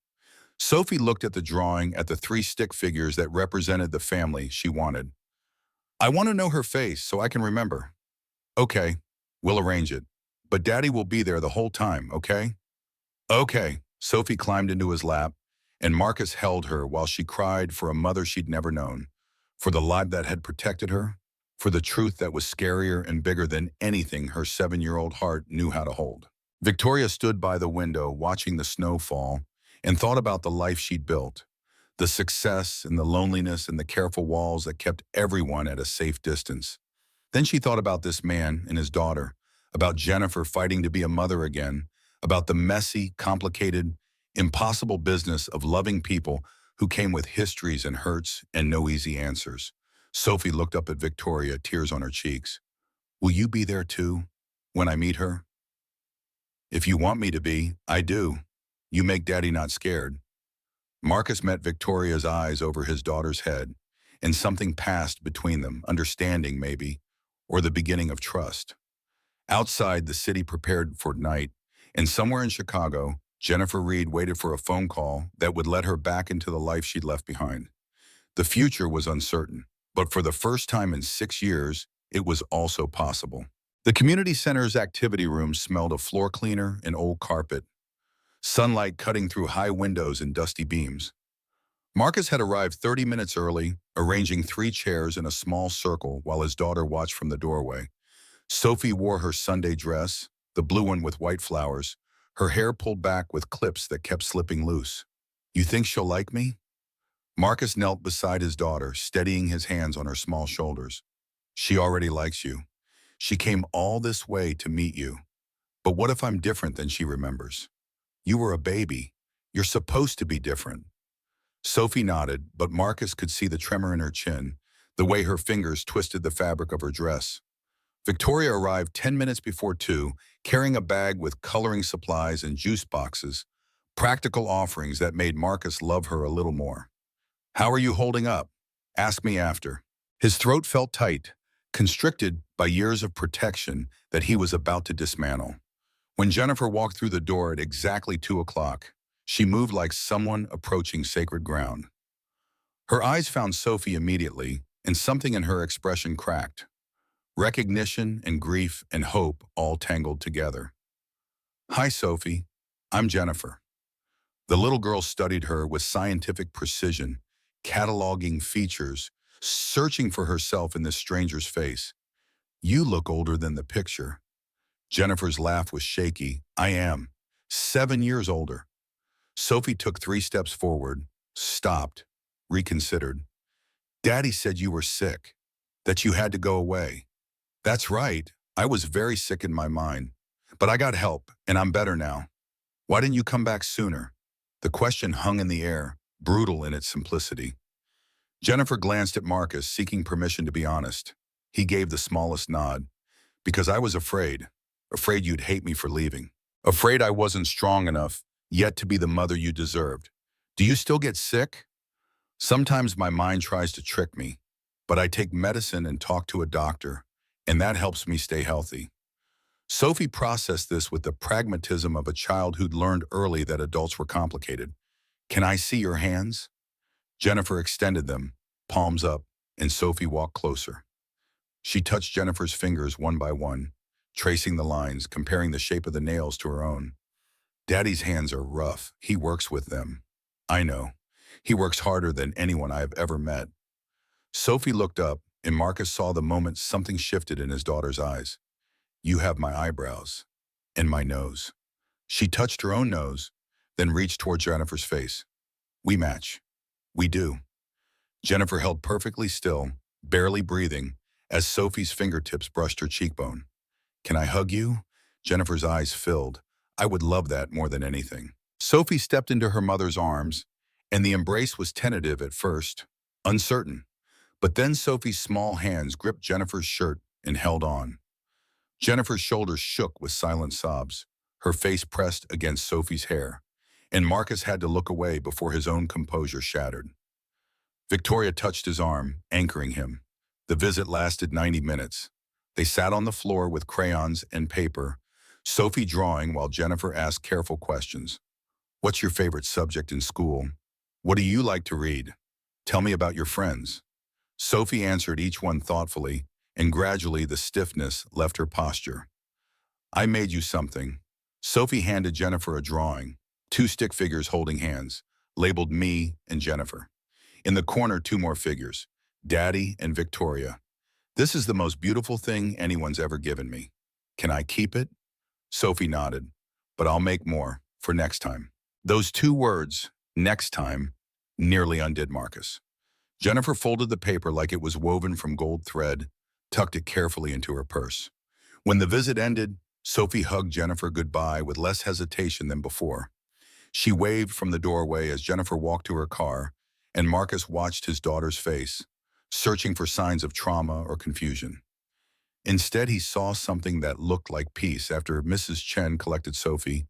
Sophie looked at the drawing, at the 3 stick figures that represented the family she wanted. "I want to know her face so I can remember." "Okay, we'll arrange it. But Daddy will be there the whole time, okay?" "Okay." Sophie climbed into his lap, and Marcus held her while she cried for a mother she'd never known, for the life that had protected her, for the truth that was scarier and bigger than anything her 7-year-old heart knew how to hold. Victoria stood by the window watching the snow fall and thought about the life she'd built, the success and the loneliness and the careful walls that kept everyone at a safe distance. Then she thought about this man and his daughter, about Jennifer fighting to be a mother again, about the messy, complicated, impossible business of loving people who came with histories and hurts and no easy answers. Sophie looked up at Victoria, tears on her cheeks. "Will you be there too, when I meet her?" "If you want me to be, I do. You make Daddy not scared." Marcus met Victoria's eyes over his daughter's head, and something passed between them, understanding maybe, or the beginning of trust. Outside, the city prepared for night, and somewhere in Chicago, Jennifer Reed waited for a phone call that would let her back into the life she'd left behind. The future was uncertain, but for the first time in 6 years, it was also possible. The community center's activity room smelled of floor cleaner and old carpet, sunlight cutting through high windows and dusty beams. Marcus had arrived 30 minutes early, arranging 3 chairs in a small circle while his daughter watched from the doorway. Sophie wore her Sunday dress, the blue one with white flowers, her hair pulled back with clips that kept slipping loose. "You think she'll like me?" Marcus knelt beside his daughter, steadying his hands on her small shoulders. "She already likes you. She came all this way to meet you. But what if I'm different than she remembers? You were a baby. You're supposed to be different." Sophie nodded, but Marcus could see the tremor in her chin, the way her fingers twisted the fabric of her dress. Victoria arrived 10 minutes before 2, carrying a bag with coloring supplies and juice boxes, practical offerings that made Marcus love her a little more. "How are you holding up? Ask me after." His throat felt tight, constricted by years of protection that he was about to dismantle. When Jennifer walked through the door at exactly 2 o'clock, she moved like someone approaching sacred ground. Her eyes found Sophie immediately, and something in her expression cracked. Recognition and grief and hope all tangled together. "Hi, Sophie. I'm Jennifer." The little girl studied her with scientific precision, cataloging features, searching for herself in this stranger's face. "You look older than the picture." Jennifer's laugh was shaky. "I am. 7 years older." Sophie took 3 steps forward, stopped, reconsidered. "Daddy said you were sick, that you had to go away." "That's right. I was very sick in my mind. But I got help, and I'm better now. Why didn't you come back sooner?" The question hung in the air, brutal in its simplicity. Jennifer glanced at Marcus, seeking permission to be honest. He gave the smallest nod. "Because I was afraid. Afraid you'd hate me for leaving. Afraid I wasn't strong enough yet to be the mother you deserved. Do you still get sick?" "Sometimes my mind tries to trick me, but I take medicine and talk to a doctor, and that helps me stay healthy." Sophie processed this with the pragmatism of a child who'd learned early that adults were complicated. "Can I see your hands?" Jennifer extended them, palms up, and Sophie walked closer. She touched Jennifer's fingers one by one, tracing the lines, comparing the shape of the nails to her own. "Daddy's hands are rough. He works with them." "I know. He works harder than anyone I have ever met." Sophie looked up, and Marcus saw the moment something shifted in his daughter's eyes. "You have my eyebrows. And my nose." She touched her own nose, then reached toward Jennifer's face. "We match. We do." Jennifer held perfectly still, barely breathing, as Sophie's fingertips brushed her cheekbone. "Can I hug you?" Jennifer's eyes filled. "I would love that more than anything." Sophie stepped into her mother's arms, and the embrace was tentative at first, uncertain. But then Sophie's small hands gripped Jennifer's shirt and held on. Jennifer's shoulders shook with silent sobs, her face pressed against Sophie's hair, and Marcus had to look away before his own composure shattered. Victoria touched his arm, anchoring him. The visit lasted 90 minutes. They sat on the floor with crayons and paper, Sophie drawing while Jennifer asked careful questions. "What's your favorite subject in school? What do you like to read? Tell me about your friends." Sophie answered each one thoughtfully, and gradually the stiffness left her posture. "I made you something." Sophie handed Jennifer a drawing, 2 stick figures holding hands, labeled me and Jennifer. In the corner, 2 more figures, Daddy and Victoria. "This is the most beautiful thing anyone's ever given me. Can I keep it?" Sophie nodded. "But I'll make more, for next time." Those 2 words, next time, nearly undid Marcus. Jennifer folded the paper like it was woven from gold thread, tucked it carefully into her purse. When the visit ended, Sophie hugged Jennifer goodbye with less hesitation than before. She waved from the doorway as Jennifer walked to her car, and Marcus watched his daughter's face, searching for signs of trauma or confusion. Instead, he saw something that looked like peace. After Mrs. Chen collected Sophie,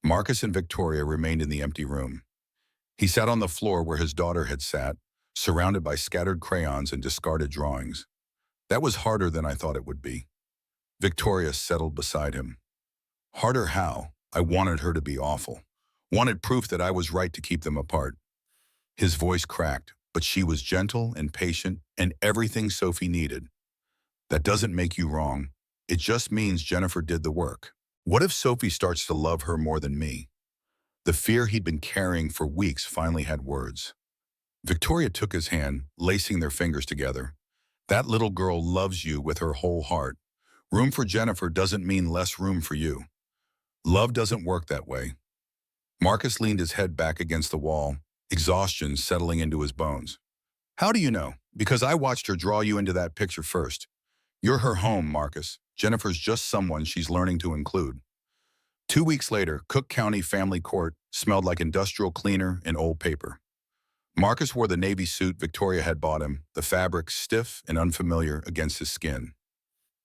Marcus and Victoria remained in the empty room. He sat on the floor where his daughter had sat, surrounded by scattered crayons and discarded drawings. "That was harder than I thought it would be." Victoria settled beside him. "Harder how? I wanted her to be awful. Wanted proof that I was right to keep them apart." His voice cracked, but she was gentle and patient and everything Sophie needed. That doesn't make you wrong. It just means Jennifer did the work. What if Sophie starts to love her more than me? The fear he'd been carrying for weeks finally had words. Victoria took his hand, lacing their fingers together. That little girl loves you with her whole heart. Room for Jennifer doesn't mean less room for you. Love doesn't work that way. Marcus leaned his head back against the wall, exhaustion settling into his bones. How do you know? Because I watched her draw you into that picture first. You're her home, Marcus. Jennifer's just someone she's learning to include. 2 weeks later, Cook County Family Court smelled like industrial cleaner and old paper. Marcus wore the navy suit Victoria had bought him, the fabric stiff and unfamiliar against his skin.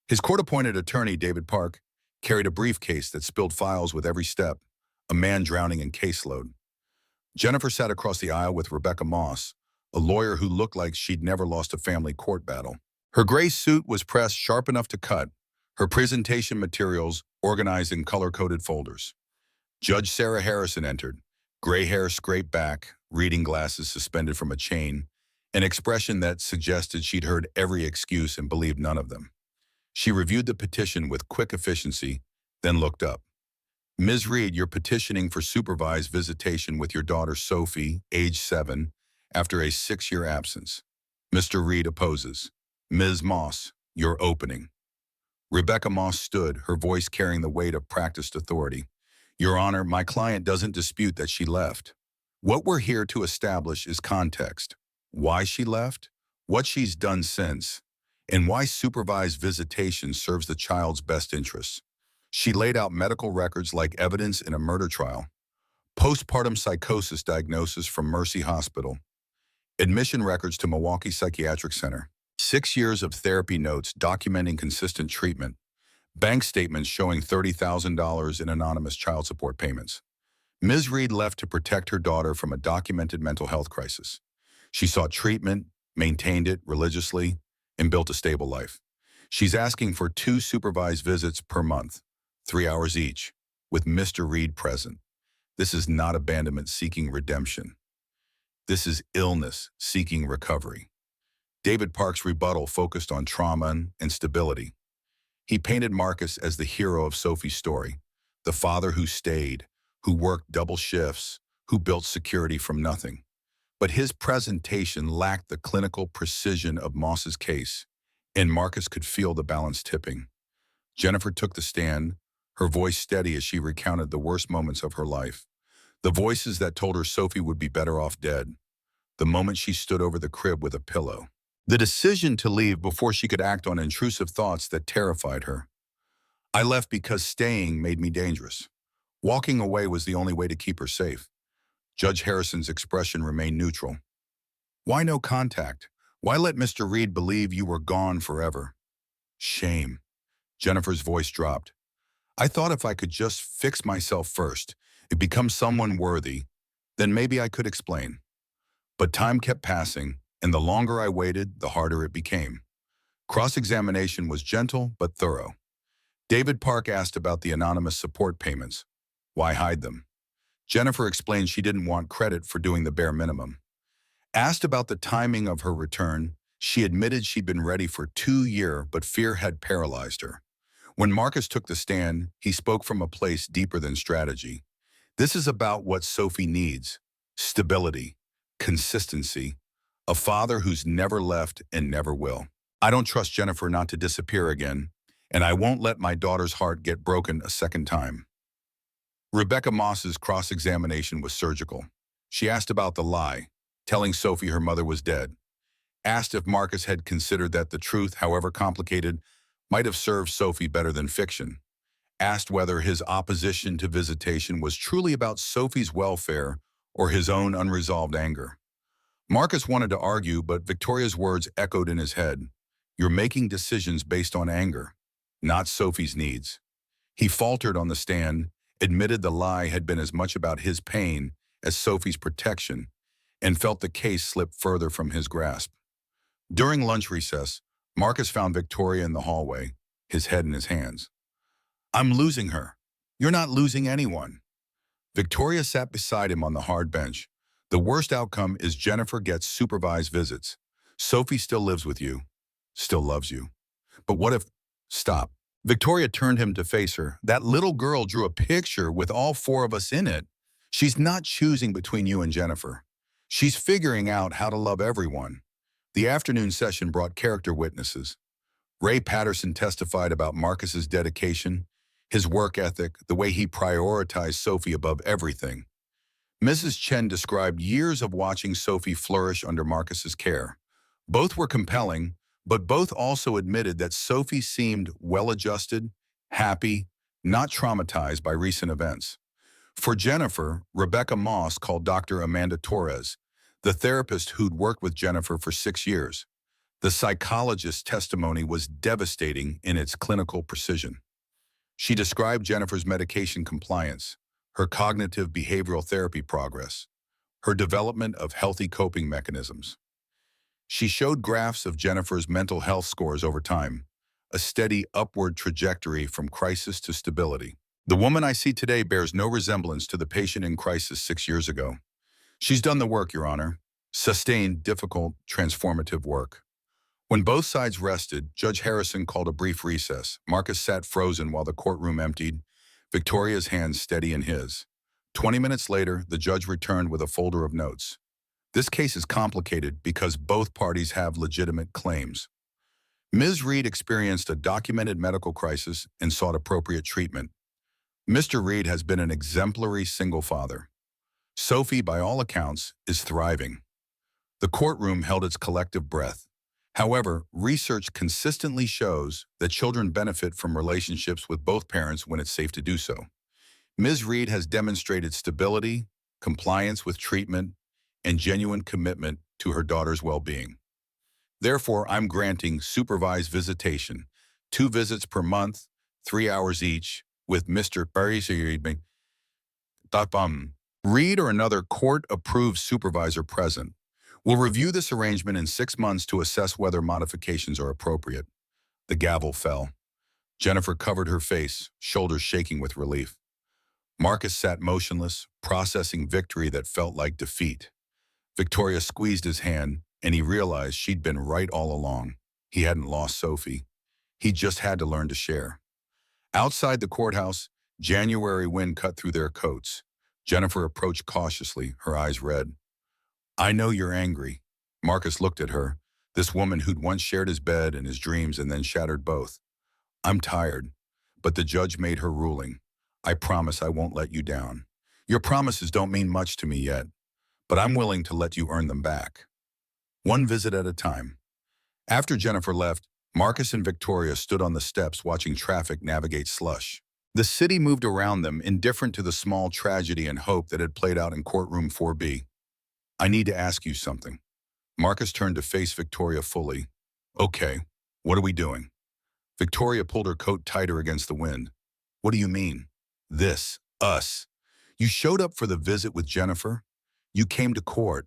His court-appointed attorney, David Park, carried a briefcase that spilled files with every step, a man drowning in caseload. Jennifer sat across the aisle with Rebecca Moss, a lawyer who looked like she'd never lost a family court battle. Her gray suit was pressed sharp enough to cut, her presentation materials organized in color-coded folders. Judge Sarah Harrison entered, gray hair scraped back, reading glasses suspended from a chain, an expression that suggested she'd heard every excuse and believed none of them. She reviewed the petition with quick efficiency, then looked up. Ms. Reed, you're petitioning for supervised visitation with your daughter Sophie, age 7, after a 6-year absence. Mr. Reed opposes. Ms. Moss, your opening. Rebecca Moss stood, her voice carrying the weight of practiced authority. Your Honor, my client doesn't dispute that she left. What we're here to establish is context. Why she left, what she's done since, and why supervised visitation serves the child's best interests. She laid out medical records like evidence in a murder trial, postpartum psychosis diagnosis from Mercy Hospital, admission records to Milwaukee Psychiatric Center, 6 years of therapy notes documenting consistent treatment, bank statements showing $30,000 in anonymous child support payments. Ms. Reed left to protect her daughter from a documented mental health crisis. She sought treatment, maintained it religiously, and built a stable life. She's asking for 2 supervised visits per month, 3 hours each, with Mr. Reed present. This is not abandonment seeking redemption. This is illness seeking recovery. David Park's rebuttal focused on trauma and stability. He painted Marcus as the hero of Sophie's story, the father who stayed, who worked double shifts, who built security from nothing. But his presentation lacked the clinical precision of Moss's case, and Marcus could feel the balance tipping. Jennifer took the stand, her voice steady as she recounted the worst moments of her life. The voices that told her Sophie would be better off dead. The moment she stood over the crib with a pillow. The decision to leave before she could act on intrusive thoughts that terrified her. I left because staying made me dangerous. Walking away was the only way to keep her safe. Judge Harrison's expression remained neutral. Why no contact? Why let Mr. Reed believe you were gone forever? Shame. Jennifer's voice dropped. I thought if I could just fix myself first, and become someone worthy, then maybe I could explain. But time kept passing, and the longer I waited, the harder it became. Cross-examination was gentle but thorough. David Park asked about the anonymous support payments. Why hide them? Jennifer explained she didn't want credit for doing the bare minimum. Asked about the timing of her return, she admitted she'd been ready for 2 years, but fear had paralyzed her. When Marcus took the stand, he spoke from a place deeper than strategy. This is about what Sophie needs: stability, consistency, a father who's never left and never will. I don't trust Jennifer not to disappear again, and I won't let my daughter's heart get broken a second time. Rebecca Moss's cross-examination was surgical. She asked about the lie, telling Sophie her mother was dead. Asked if Marcus had considered that the truth, however complicated, might have served Sophie better than fiction. Asked whether his opposition to visitation was truly about Sophie's welfare or his own unresolved anger. Marcus wanted to argue, but Victoria's words echoed in his head. You're making decisions based on anger, not Sophie's needs. He faltered on the stand, admitted the lie had been as much about his pain as Sophie's protection, and felt the case slip further from his grasp. During lunch recess, Marcus found Victoria in the hallway, his head in his hands. I'm losing her. You're not losing anyone. Victoria sat beside him on the hard bench. The worst outcome is Jennifer gets supervised visits. Sophie still lives with you, still loves you. But what if... Stop. Victoria turned him to face her. That little girl drew a picture with all four of us in it. She's not choosing between you and Jennifer. She's figuring out how to love everyone. The afternoon session brought character witnesses. Ray Patterson testified about Marcus's dedication, his work ethic, the way he prioritized Sophie above everything. Mrs. Chen described years of watching Sophie flourish under Marcus's care. Both were compelling, but both also admitted that Sophie seemed well-adjusted, happy, not traumatized by recent events. For Jennifer, Rebecca Moss called Dr. Amanda Torres, the therapist who'd worked with Jennifer for 6 years. The psychologist's testimony was devastating in its clinical precision. She described Jennifer's medication compliance, her cognitive behavioral therapy progress, her development of healthy coping mechanisms. She showed graphs of Jennifer's mental health scores over time, a steady upward trajectory from crisis to stability. The woman I see today bears no resemblance to the patient in crisis 6 years ago. She's done the work, Your Honor. Sustained, difficult, transformative work. When both sides rested, Judge Harrison called a brief recess. Marcus sat frozen while the courtroom emptied, Victoria's hands steady in his. 20 minutes later, the judge returned with a folder of notes. This case is complicated because both parties have legitimate claims. Ms. Reed experienced a documented medical crisis and sought appropriate treatment. Mr. Reed has been an exemplary single father. Sophie, by all accounts, is thriving. The courtroom held its collective breath. However, research consistently shows that children benefit from relationships with both parents when it's safe to do so. Ms. Reed has demonstrated stability, compliance with treatment, and genuine commitment to her daughter's well-being. Therefore, I'm granting supervised visitation, 2 visits per month, 3 hours each, with Mr. Reed or another court-approved supervisor present. We'll review this arrangement in 6 months to assess whether modifications are appropriate. The gavel fell. Jennifer covered her face, shoulders shaking with relief. Marcus sat motionless, processing victory that felt like defeat. Victoria squeezed his hand, and he realized she'd been right all along. He hadn't lost Sophie. He just had to learn to share. Outside the courthouse, January wind cut through their coats. Jennifer approached cautiously, her eyes red. I know you're angry. Marcus looked at her, this woman who'd once shared his bed and his dreams and then shattered both. I'm tired, but the judge made her ruling. I promise I won't let you down. Your promises don't mean much to me yet, but I'm willing to let you earn them back. One visit at a time. After Jennifer left, Marcus and Victoria stood on the steps watching traffic navigate slush. The city moved around them, indifferent to the small tragedy and hope that had played out in courtroom 4B. I need to ask you something. Marcus turned to face Victoria fully. Okay, what are we doing? Victoria pulled her coat tighter against the wind. What do you mean? This, us. You showed up for the visit with Jennifer. You came to court.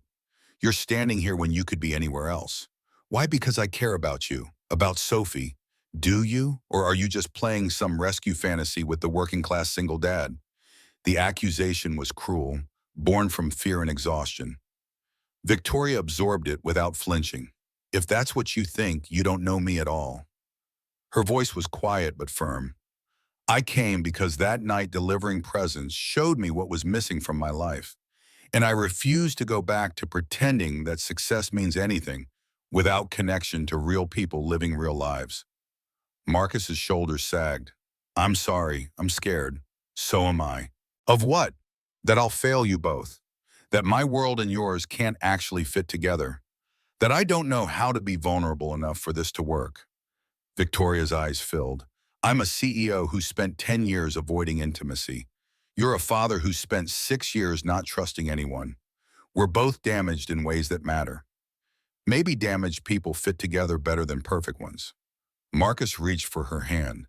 You're standing here when you could be anywhere else. Why? Because I care about you, about Sophie. Do you? Or are you just playing some rescue fantasy with the working-class single dad? The accusation was cruel, born from fear and exhaustion. Victoria absorbed it without flinching. If that's what you think, you don't know me at all. Her voice was quiet but firm. I came because that night delivering presents showed me what was missing from my life. And I refuse to go back to pretending that success means anything without connection to real people living real lives. Marcus's shoulders sagged. I'm sorry, I'm scared. So am I. Of what? That I'll fail you both. That my world and yours can't actually fit together. That I don't know how to be vulnerable enough for this to work. Victoria's eyes filled. I'm a CEO who spent 10 years avoiding intimacy. You're a father who spent 6 years not trusting anyone. We're both damaged in ways that matter. Maybe damaged people fit together better than perfect ones. Marcus reached for her hand.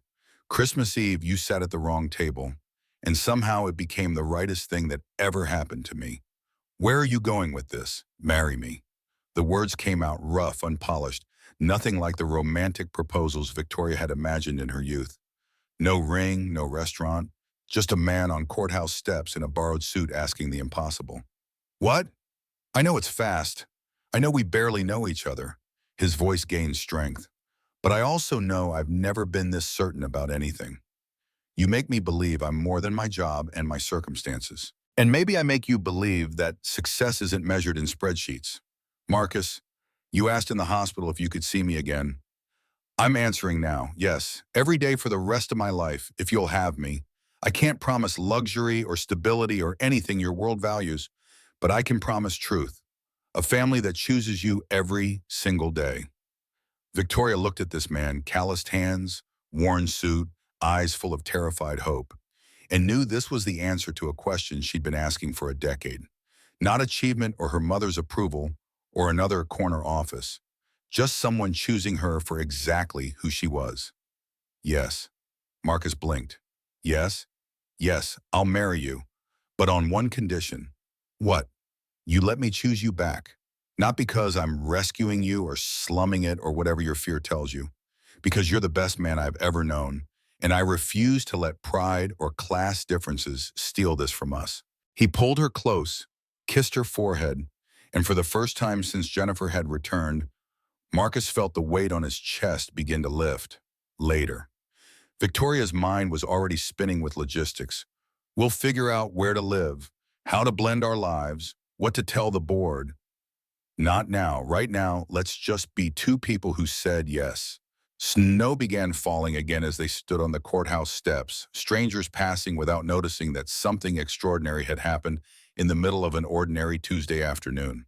Christmas Eve, you sat at the wrong table, and somehow it became the rightest thing that ever happened to me. Where are you going with this? Marry me. The words came out rough, unpolished, nothing like the romantic proposals Victoria had imagined in her youth. No ring, no restaurant, just a man on courthouse steps in a borrowed suit asking the impossible. What? I know it's fast. I know we barely know each other. His voice gained strength. But I also know I've never been this certain about anything. You make me believe I'm more than my job and my circumstances. And maybe I make you believe that success isn't measured in spreadsheets. Marcus, you asked in the hospital if you could see me again. I'm answering now, yes, every day for the rest of my life, if you'll have me. I can't promise luxury or stability or anything your world values, but I can promise truth. A family that chooses you every single day. Victoria looked at this man, calloused hands, worn suit, eyes full of terrified hope, and knew this was the answer to a question she'd been asking for a decade. Not achievement or her mother's approval or another corner office, just someone choosing her for exactly who she was. Yes, Marcus blinked. Yes, yes, I'll marry you, but on one condition. What? You let me choose you back. Not because I'm rescuing you or slumming it or whatever your fear tells you, because you're the best man I've ever known, and I refuse to let pride or class differences steal this from us. He pulled her close, kissed her forehead, and for the first time since Jennifer had returned, Marcus felt the weight on his chest begin to lift. Later. Victoria's mind was already spinning with logistics. We'll figure out where to live, how to blend our lives, what to tell the board. Not now. Right now, let's just be two people who said yes. Snow began falling again as they stood on the courthouse steps, strangers passing without noticing that something extraordinary had happened in the middle of an ordinary Tuesday afternoon.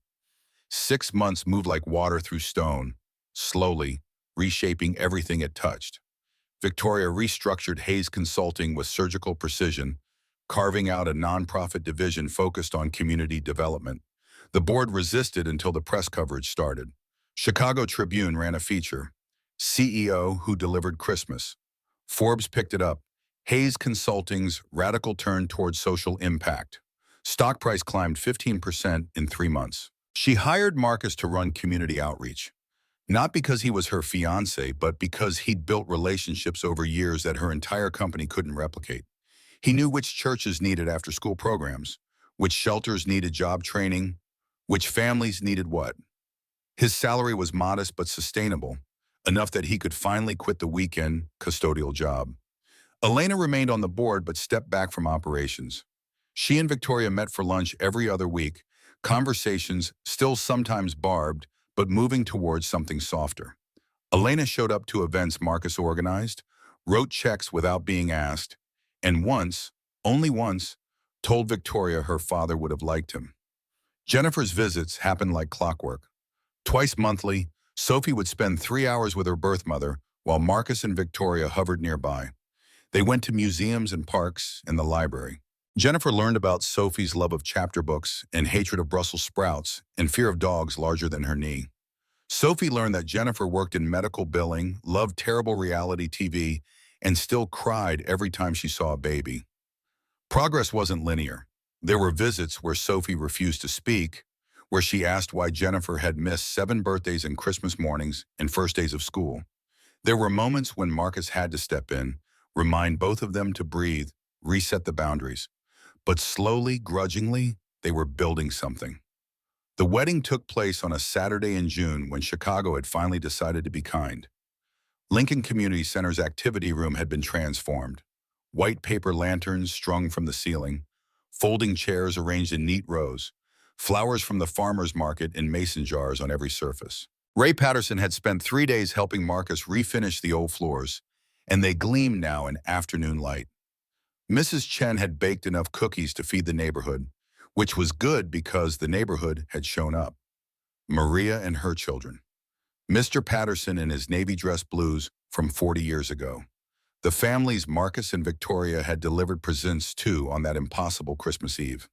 6 months moved like water through stone, slowly, reshaping everything it touched. Victoria restructured Hayes Consulting with surgical precision, carving out a nonprofit division focused on community development. The board resisted until the press coverage started. Chicago Tribune ran a feature, CEO who delivered Christmas. Forbes picked it up, Hayes Consulting's radical turn towards social impact. Stock price climbed 15% in 3 months. She hired Marcus to run community outreach. Not because he was her fiancé, but because he'd built relationships over years that her entire company couldn't replicate. He knew which churches needed after-school programs, which shelters needed job training, which families needed what. His salary was modest but sustainable, enough that he could finally quit the weekend custodial job. Elena remained on the board but stepped back from operations. She and Victoria met for lunch every other week, conversations still sometimes barbed, but moving towards something softer. Elena showed up to events Marcus organized, wrote checks without being asked, and once, only once, told Victoria her father would have liked him. Jennifer's visits happened like clockwork. Twice monthly, Sophie would spend 3 hours with her birth mother while Marcus and Victoria hovered nearby. They went to museums and parks and the library. Jennifer learned about Sophie's love of chapter books and hatred of Brussels sprouts and fear of dogs larger than her knee. Sophie learned that Jennifer worked in medical billing, loved terrible reality TV, and still cried every time she saw a baby. Progress wasn't linear. There were visits where Sophie refused to speak, where she asked why Jennifer had missed 7 birthdays and Christmas mornings and first days of school. There were moments when Marcus had to step in, remind both of them to breathe, reset the boundaries. But slowly, grudgingly, they were building something. The wedding took place on a Saturday in June when Chicago had finally decided to be kind. Lincoln Community Center's activity room had been transformed. White paper lanterns strung from the ceiling, folding chairs arranged in neat rows, flowers from the farmer's market in mason jars on every surface. Ray Patterson had spent 3 days helping Marcus refinish the old floors, and they gleamed now in afternoon light. Mrs. Chen had baked enough cookies to feed the neighborhood, which was good because the neighborhood had shown up. Maria and her children. Mr. Patterson in his navy dress blues from 40 years ago. The families Marcus and Victoria had delivered presents to on that impossible Christmas Eve.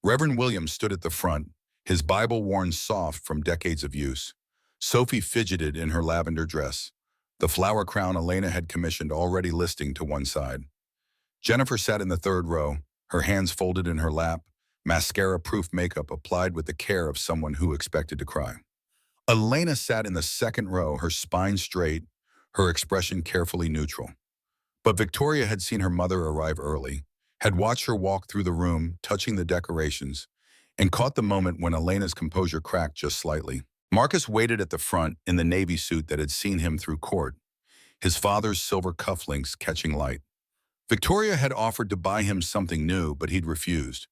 Reverend Williams stood at the front, his Bible worn soft from decades of use. Sophie fidgeted in her lavender dress, the flower crown Elena had commissioned already listing to one side. Jennifer sat in the third row, her hands folded in her lap, mascara-proof makeup applied with the care of someone who expected to cry. Elena sat in the second row, her spine straight, her expression carefully neutral. But Victoria had seen her mother arrive early, had watched her walk through the room, touching the decorations, and caught the moment when Elena's composure cracked just slightly. Marcus waited at the front in the navy suit that had seen him through court, his father's silver cufflinks catching light. Victoria had offered to buy him something new, but he'd refused.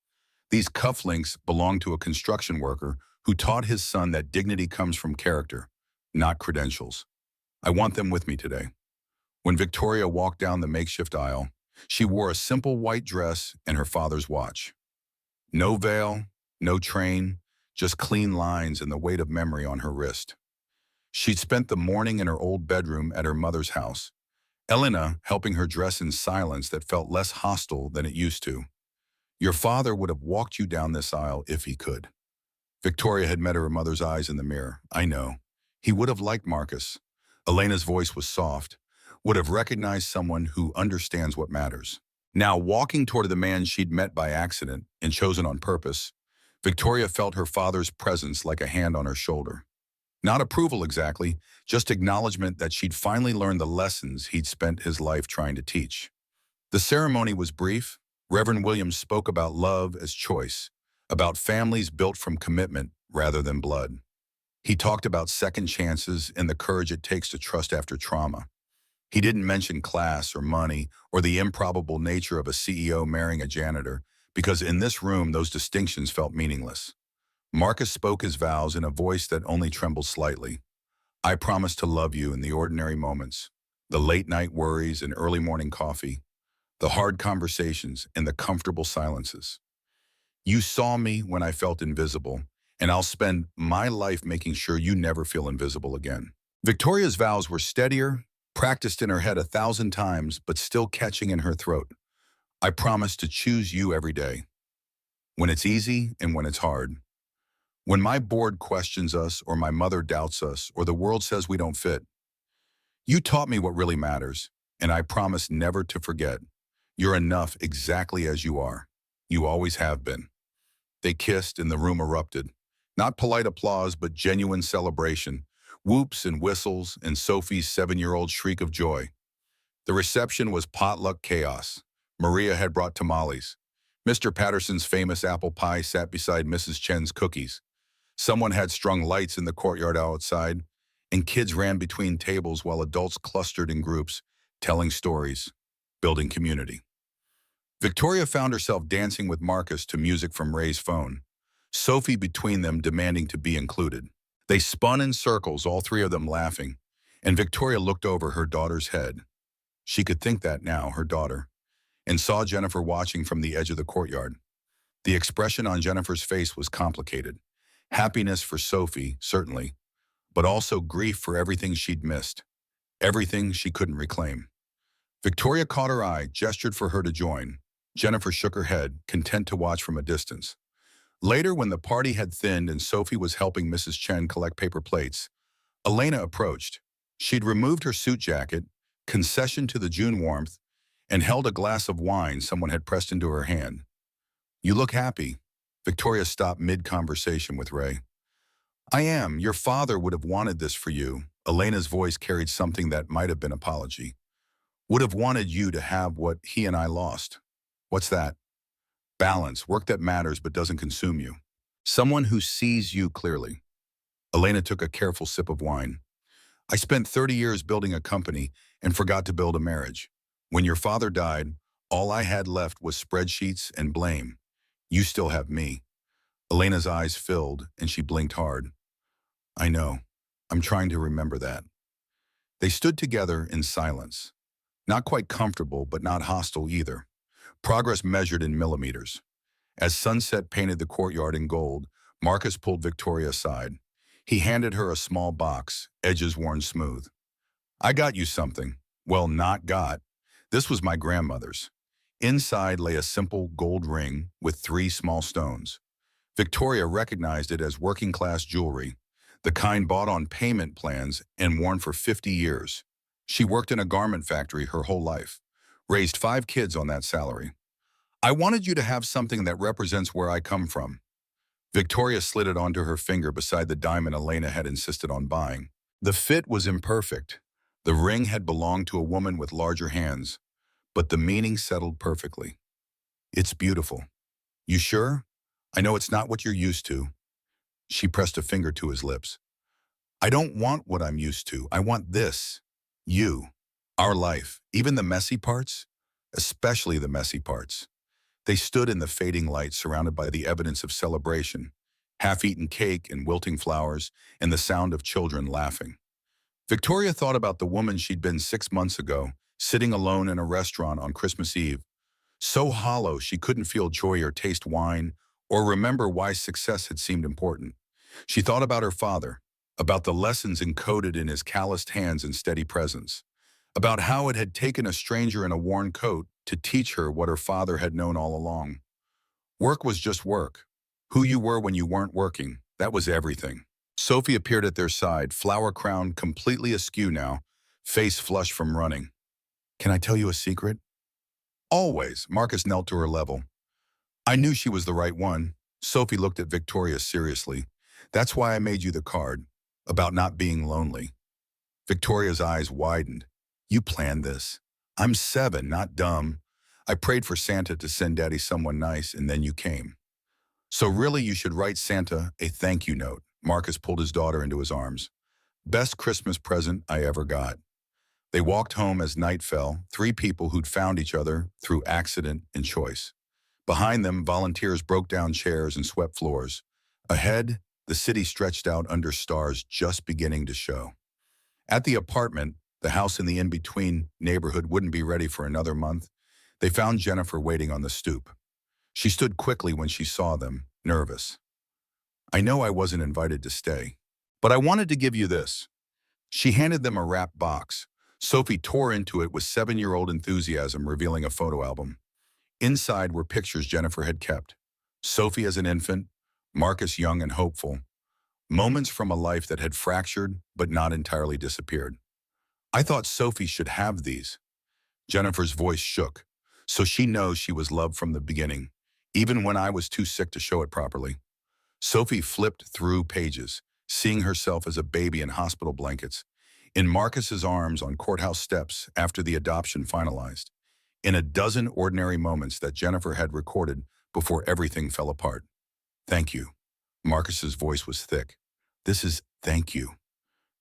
These cufflinks belonged to a construction worker who taught his son that dignity comes from character, not credentials. I want them with me today. When Victoria walked down the makeshift aisle, she wore a simple white dress and her father's watch. No veil, no train, just clean lines and the weight of memory on her wrist. She'd spent the morning in her old bedroom at her mother's house, Elena helping her dress in silence that felt less hostile than it used to. Your father would have walked you down this aisle if he could. Victoria had met her mother's eyes in the mirror. I know. He would have liked Marcus. Elena's voice was soft, would have recognized someone who understands what matters. Now, walking toward the man she'd met by accident and chosen on purpose, Victoria felt her father's presence like a hand on her shoulder. Not approval exactly, just acknowledgement that she'd finally learned the lessons he'd spent his life trying to teach. The ceremony was brief. Reverend Williams spoke about love as choice, about families built from commitment rather than blood. He talked about second chances and the courage it takes to trust after trauma. He didn't mention class or money or the improbable nature of a CEO marrying a janitor, because in this room those distinctions felt meaningless. Marcus spoke his vows in a voice that only trembled slightly. I promise to love you in the ordinary moments, the late-night worries and early morning coffee, the hard conversations and the comfortable silences. You saw me when I felt invisible, and I'll spend my life making sure you never feel invisible again. Victoria's vows were steadier, practiced in her head 1,000 times, but still catching in her throat. I promise to choose you every day, when it's easy and when it's hard. When my board questions us, or my mother doubts us, or the world says we don't fit. You taught me what really matters, and I promise never to forget. You're enough exactly as you are. You always have been. They kissed and the room erupted. Not polite applause, but genuine celebration. Whoops and whistles and Sophie's 7-year-old shriek of joy. The reception was potluck chaos. Maria had brought tamales. Mr. Patterson's famous apple pie sat beside Mrs. Chen's cookies. Someone had strung lights in the courtyard outside, and kids ran between tables while adults clustered in groups, telling stories, building community. Victoria found herself dancing with Marcus to music from Ray's phone, Sophie between them demanding to be included. They spun in circles, all three of them laughing, and Victoria looked over her daughter's head. She could think that now, her daughter, and saw Jennifer watching from the edge of the courtyard. The expression on Jennifer's face was complicated. Happiness for Sophie, certainly, but also grief for everything she'd missed, everything she couldn't reclaim. Victoria caught her eye, gestured for her to join. Jennifer shook her head, content to watch from a distance. Later, when the party had thinned and Sophie was helping Mrs. Chen collect paper plates, Elena approached. She'd removed her suit jacket, concession to the June warmth, and held a glass of wine someone had pressed into her hand. You look happy. Victoria stopped mid-conversation with Ray. I am. Your father would have wanted this for you. Elena's voice carried something that might have been apology. Would have wanted you to have what he and I lost. What's that? Balance, work that matters but doesn't consume you. Someone who sees you clearly. Elena took a careful sip of wine. I spent 30 years building a company and forgot to build a marriage. When your father died, all I had left was spreadsheets and blame. You still have me. Elena's eyes filled and she blinked hard. I know. I'm trying to remember that. They stood together in silence. Not quite comfortable, but not hostile either. Progress measured in millimeters. As sunset painted the courtyard in gold, Marcus pulled Victoria aside. He handed her a small box, edges worn smooth. I got you something. Well, not got. This was my grandmother's. Inside lay a simple gold ring with 3 small stones. Victoria recognized it as working-class jewelry, the kind bought on payment plans and worn for 50 years. She worked in a garment factory her whole life, raised 5 kids on that salary. I wanted you to have something that represents where I come from. Victoria slid it onto her finger beside the diamond Elena had insisted on buying. The fit was imperfect. The ring had belonged to a woman with larger hands, but the meaning settled perfectly. It's beautiful. You sure? I know it's not what you're used to. She pressed a finger to his lips. I don't want what I'm used to. I want this. You. Our life. Even the messy parts. Especially the messy parts. They stood in the fading light surrounded by the evidence of celebration. Half-eaten cake and wilting flowers and the sound of children laughing. Victoria thought about the woman she'd been 6 months ago, sitting alone in a restaurant on Christmas Eve. So hollow she couldn't feel joy or taste wine or remember why success had seemed important. She thought about her father, about the lessons encoded in his calloused hands and steady presence, about how it had taken a stranger in a worn coat to teach her what her father had known all along. Work was just work. Who you were when you weren't working, that was everything. Sophie appeared at their side, flower crown completely askew now, face flushed from running. Can I tell you a secret? Always, Marcus knelt to her level. I knew she was the right one. Sophie looked at Victoria seriously. That's why I made you the card, about not being lonely. Victoria's eyes widened. You planned this. I'm 7, not dumb. I prayed for Santa to send Daddy someone nice, and then you came. So really you should write Santa a thank you note. Marcus pulled his daughter into his arms. Best Christmas present I ever got. They walked home as night fell, 3 people who'd found each other through accident and choice. Behind them, volunteers broke down chairs and swept floors. Ahead, the city stretched out under stars just beginning to show. At the apartment, the house in the in-between neighborhood wouldn't be ready for another month. They found Jennifer waiting on the stoop. She stood quickly when she saw them, nervous. I know I wasn't invited to stay, but I wanted to give you this. She handed them a wrapped box. Sophie tore into it with 7-year-old enthusiasm, revealing a photo album. Inside were pictures Jennifer had kept. Sophie as an infant, Marcus young and hopeful. Moments from a life that had fractured but not entirely disappeared. I thought Sophie should have these. Jennifer's voice shook. So she knows she was loved from the beginning, even when I was too sick to show it properly. Sophie flipped through pages, seeing herself as a baby in hospital blankets, in Marcus's arms on courthouse steps after the adoption finalized, in a dozen ordinary moments that Jennifer had recorded before everything fell apart. Thank you. Marcus's voice was thick. This is thank you.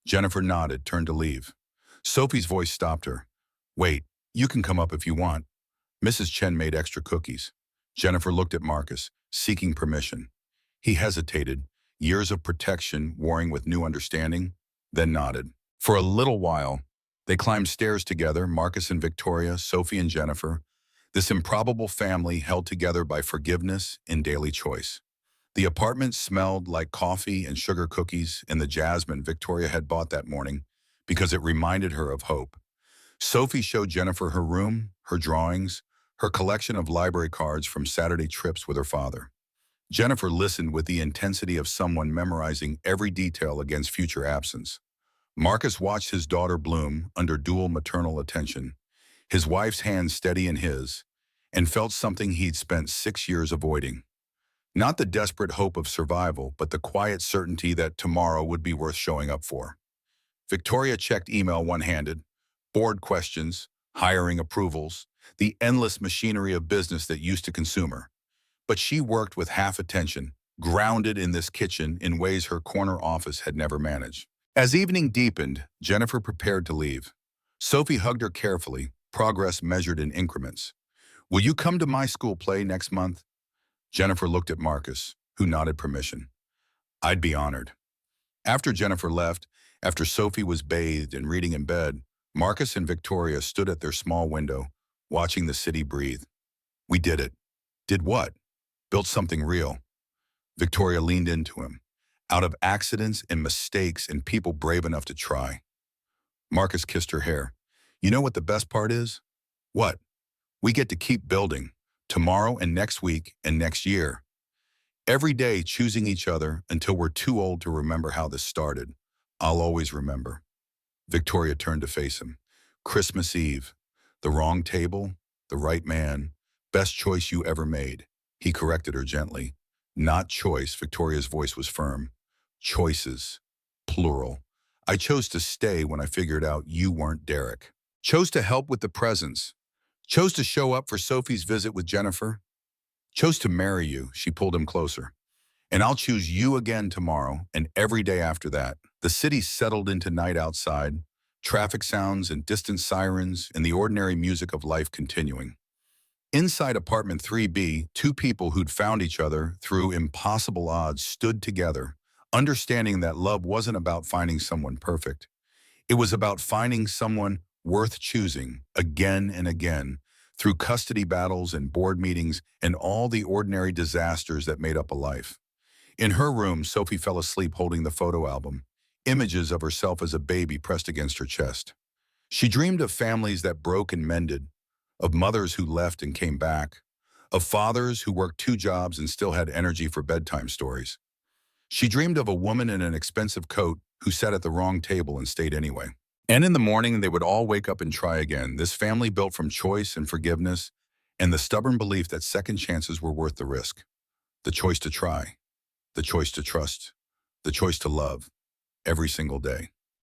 Jennifer nodded, turned to leave. Sophie's voice stopped her. Wait, you can come up if you want. Mrs. Chen made extra cookies. Jennifer looked at Marcus, seeking permission. He hesitated, years of protection warring with new understanding, then nodded. For a little while, they climbed stairs together, Marcus and Victoria, Sophie and Jennifer, this improbable family held together by forgiveness and daily choice. The apartment smelled like coffee and sugar cookies and the jasmine Victoria had bought that morning because it reminded her of hope. Sophie showed Jennifer her room, her drawings, her collection of library cards from Saturday trips with her father. Jennifer listened with the intensity of someone memorizing every detail against future absence. Marcus watched his daughter bloom under dual maternal attention, his wife's hand steady in his, and felt something he'd spent 6 years avoiding. Not the desperate hope of survival, but the quiet certainty that tomorrow would be worth showing up for. Victoria checked email one-handed, board questions, hiring approvals, the endless machinery of business that used to consume her. But she worked with half attention, grounded in this kitchen in ways her corner office had never managed. As evening deepened, Jennifer prepared to leave. Sophie hugged her carefully, progress measured in increments. Will you come to my school play next month? Jennifer looked at Marcus, who nodded permission. I'd be honored. After Jennifer left, after Sophie was bathed and reading in bed, Marcus and Victoria stood at their small window, watching the city breathe. We did it. Did what? Built something real. Victoria leaned into him. Out of accidents and mistakes and people brave enough to try. Marcus kissed her hair. You know what the best part is? What? We get to keep building, tomorrow and next week and next year. Every day choosing each other until we're too old to remember how this started. I'll always remember. Victoria turned to face him. Christmas Eve. The wrong table, the right man. Best choice you ever made. He corrected her gently. Not choice, Victoria's voice was firm. Choices. Plural. I chose to stay when I figured out you weren't Derek. Chose to help with the presents. Chose to show up for Sophie's visit with Jennifer. Chose to marry you, she pulled him closer. And I'll choose you again tomorrow and every day after that. The city settled into night outside, traffic sounds and distant sirens and the ordinary music of life continuing. Inside apartment 3B, two people who'd found each other through impossible odds stood together, understanding that love wasn't about finding someone perfect. It was about finding someone worth choosing again and again through custody battles and board meetings and all the ordinary disasters that made up a life. In her room, Sophie fell asleep holding the photo album, images of herself as a baby pressed against her chest. She dreamed of families that broke and mended, of mothers who left and came back, of fathers who worked two jobs and still had energy for bedtime stories. She dreamed of a woman in an expensive coat who sat at the wrong table and stayed anyway. And in the morning, they would all wake up and try again, this family built from choice and forgiveness and the stubborn belief that second chances were worth the risk. The choice to try, the choice to trust, the choice to love every single day.